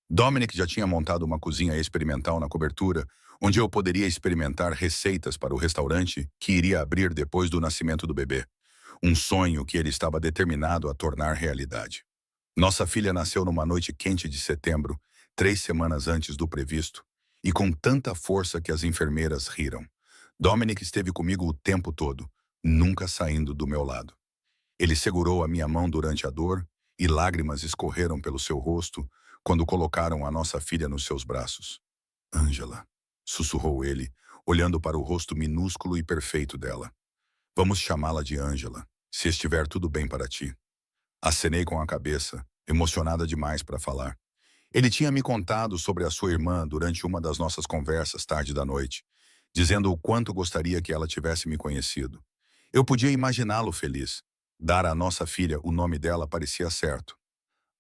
Dominic já tinha montado uma cozinha experimental na cobertura, onde eu poderia experimentar receitas para o restaurante que iria abrir depois do nascimento do bebê. Um sonho que ele estava determinado a tornar realidade. Nossa filha nasceu numa noite quente de setembro, 3 semanas antes do previsto, e com tanta força que as enfermeiras riram. Dominic esteve comigo o tempo todo, nunca saindo do meu lado. Ele segurou a minha mão durante a dor e lágrimas escorreram pelo seu rosto quando colocaram a nossa filha nos seus braços. Ângela, sussurrou ele, olhando para o rosto minúsculo e perfeito dela. Vamos chamá-la de Ângela, se estiver tudo bem para ti. Acenei com a cabeça, emocionada demais para falar. Ele tinha me contado sobre a sua irmã durante uma das nossas conversas tarde da noite, dizendo o quanto gostaria que ela tivesse me conhecido. Eu podia imaginá-lo feliz. Dar à nossa filha o nome dela parecia certo.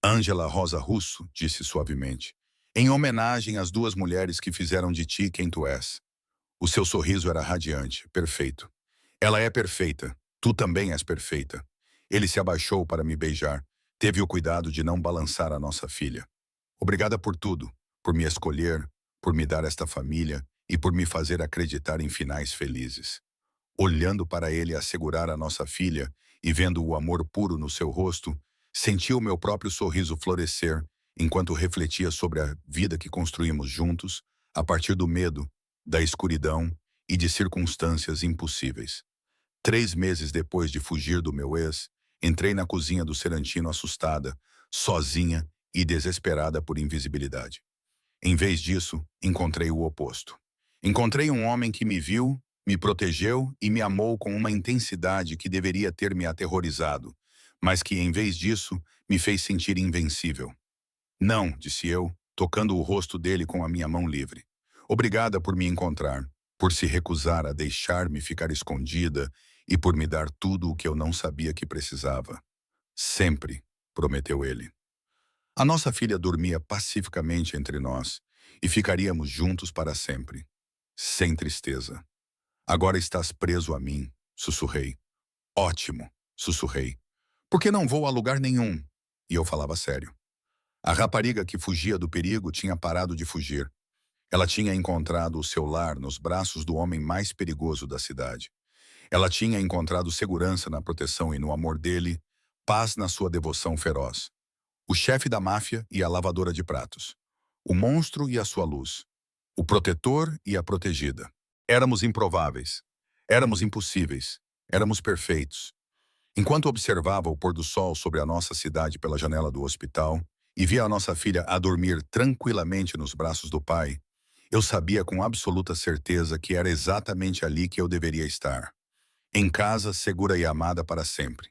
Ângela Rosa Russo, disse suavemente, em homenagem às 2 mulheres que fizeram de ti quem tu és. O seu sorriso era radiante, perfeito. Ela é perfeita, tu também és perfeita. Ele se abaixou para me beijar, teve o cuidado de não balançar a nossa filha. Obrigada por tudo, por me escolher, por me dar esta família e por me fazer acreditar em finais felizes. Olhando para ele assegurar a nossa filha e vendo o amor puro no seu rosto, senti o meu próprio sorriso florescer enquanto refletia sobre a vida que construímos juntos a partir do medo, da escuridão e de circunstâncias impossíveis. 3 meses depois de fugir do meu ex, entrei na cozinha do Serantino assustada, sozinha e desesperada por invisibilidade. Em vez disso, encontrei o oposto. Encontrei um homem que me viu, me protegeu e me amou com uma intensidade que deveria ter me aterrorizado, mas que, em vez disso, me fez sentir invencível. Não, disse eu, tocando o rosto dele com a minha mão livre. Obrigada por me encontrar, por se recusar a deixar-me ficar escondida e por me dar tudo o que eu não sabia que precisava. Sempre, prometeu ele. A nossa filha dormia pacificamente entre nós e ficaríamos juntos para sempre, sem tristeza. Agora estás preso a mim, sussurrei. Ótimo, sussurrei. Por que não vou a lugar nenhum? E eu falava sério. A rapariga que fugia do perigo tinha parado de fugir. Ela tinha encontrado o seu lar nos braços do homem mais perigoso da cidade. Ela tinha encontrado segurança na proteção e no amor dele, paz na sua devoção feroz. O chefe da máfia e a lavadora de pratos. O monstro e a sua luz. O protetor e a protegida. Éramos improváveis. Éramos impossíveis. Éramos perfeitos. Enquanto observava o pôr do sol sobre a nossa cidade pela janela do hospital e via a nossa filha a dormir tranquilamente nos braços do pai, eu sabia com absoluta certeza que era exatamente ali que eu deveria estar. Em casa, segura e amada para sempre.